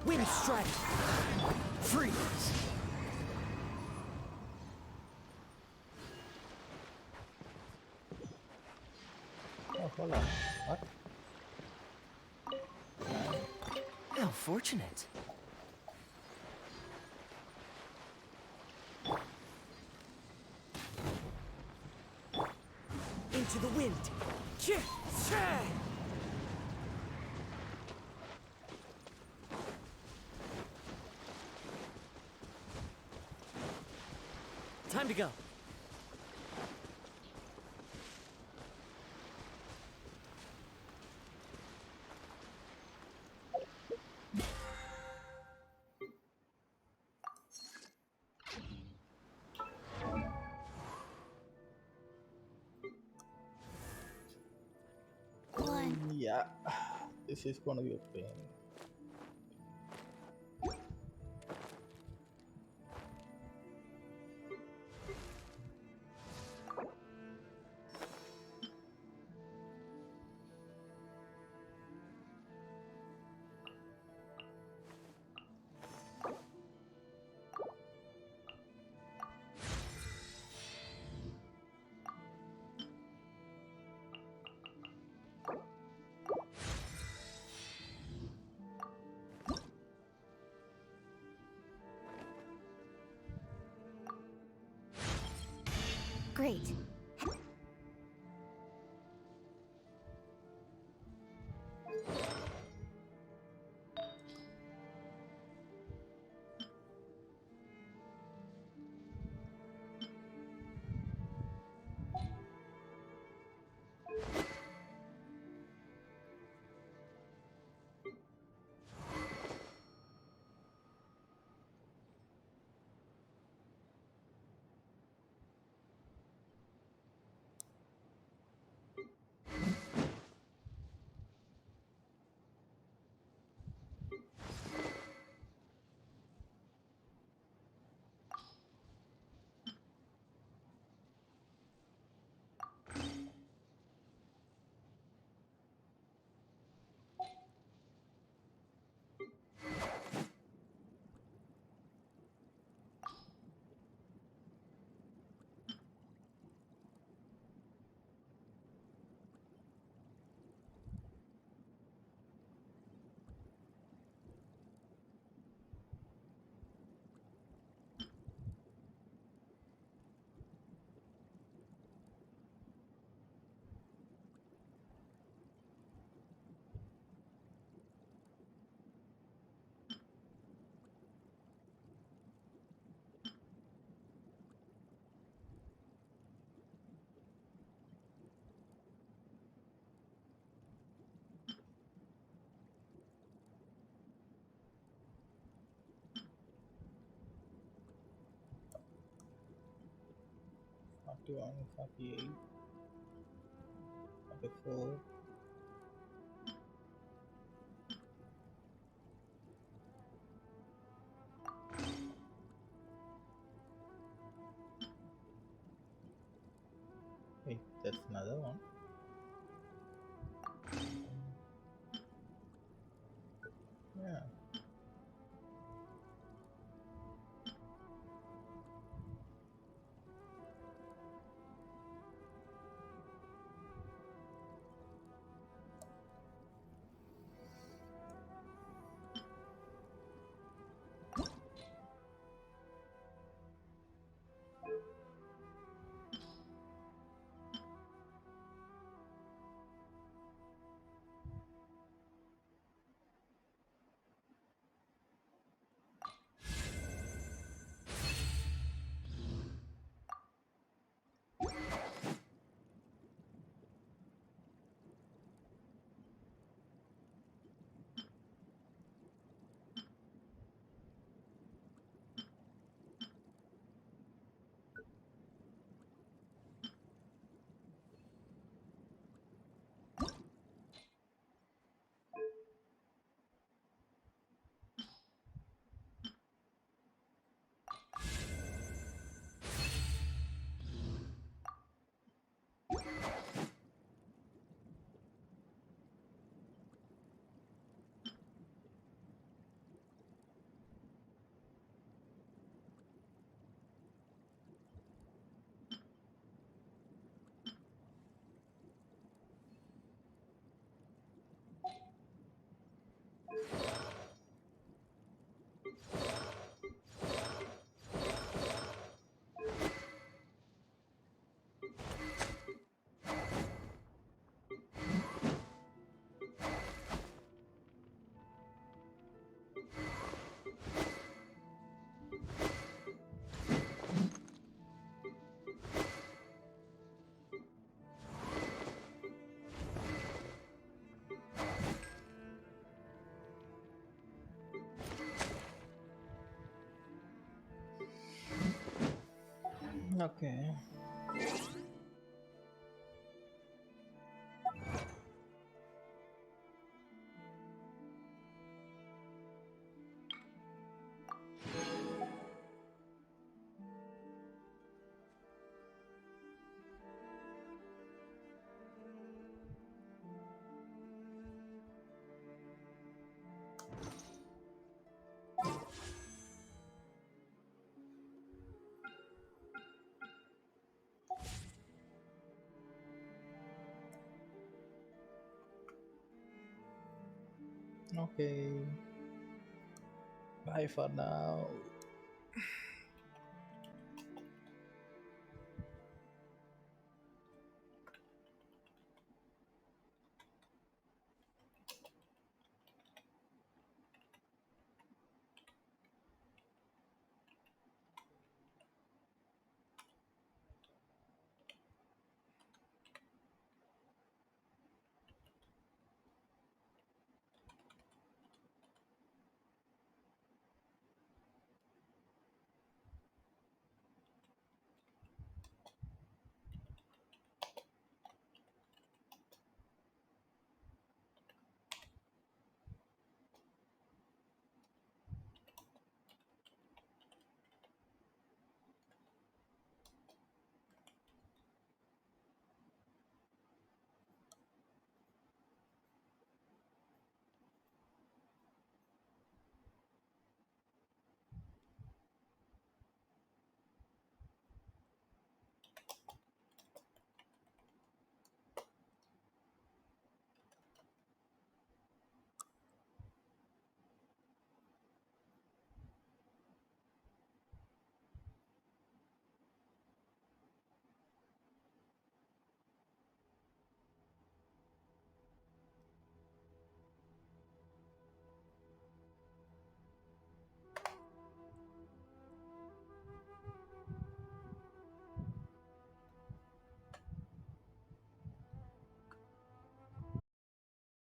Wind strike! Freeze! Oh, hold on. What? How fortunate. Into the wind. Time to go. Yeah, this is gonna be a pain. Great. Forty-one, 48, 44. Hey, that's another one. Yeah. Okay. Okay. Bye for now.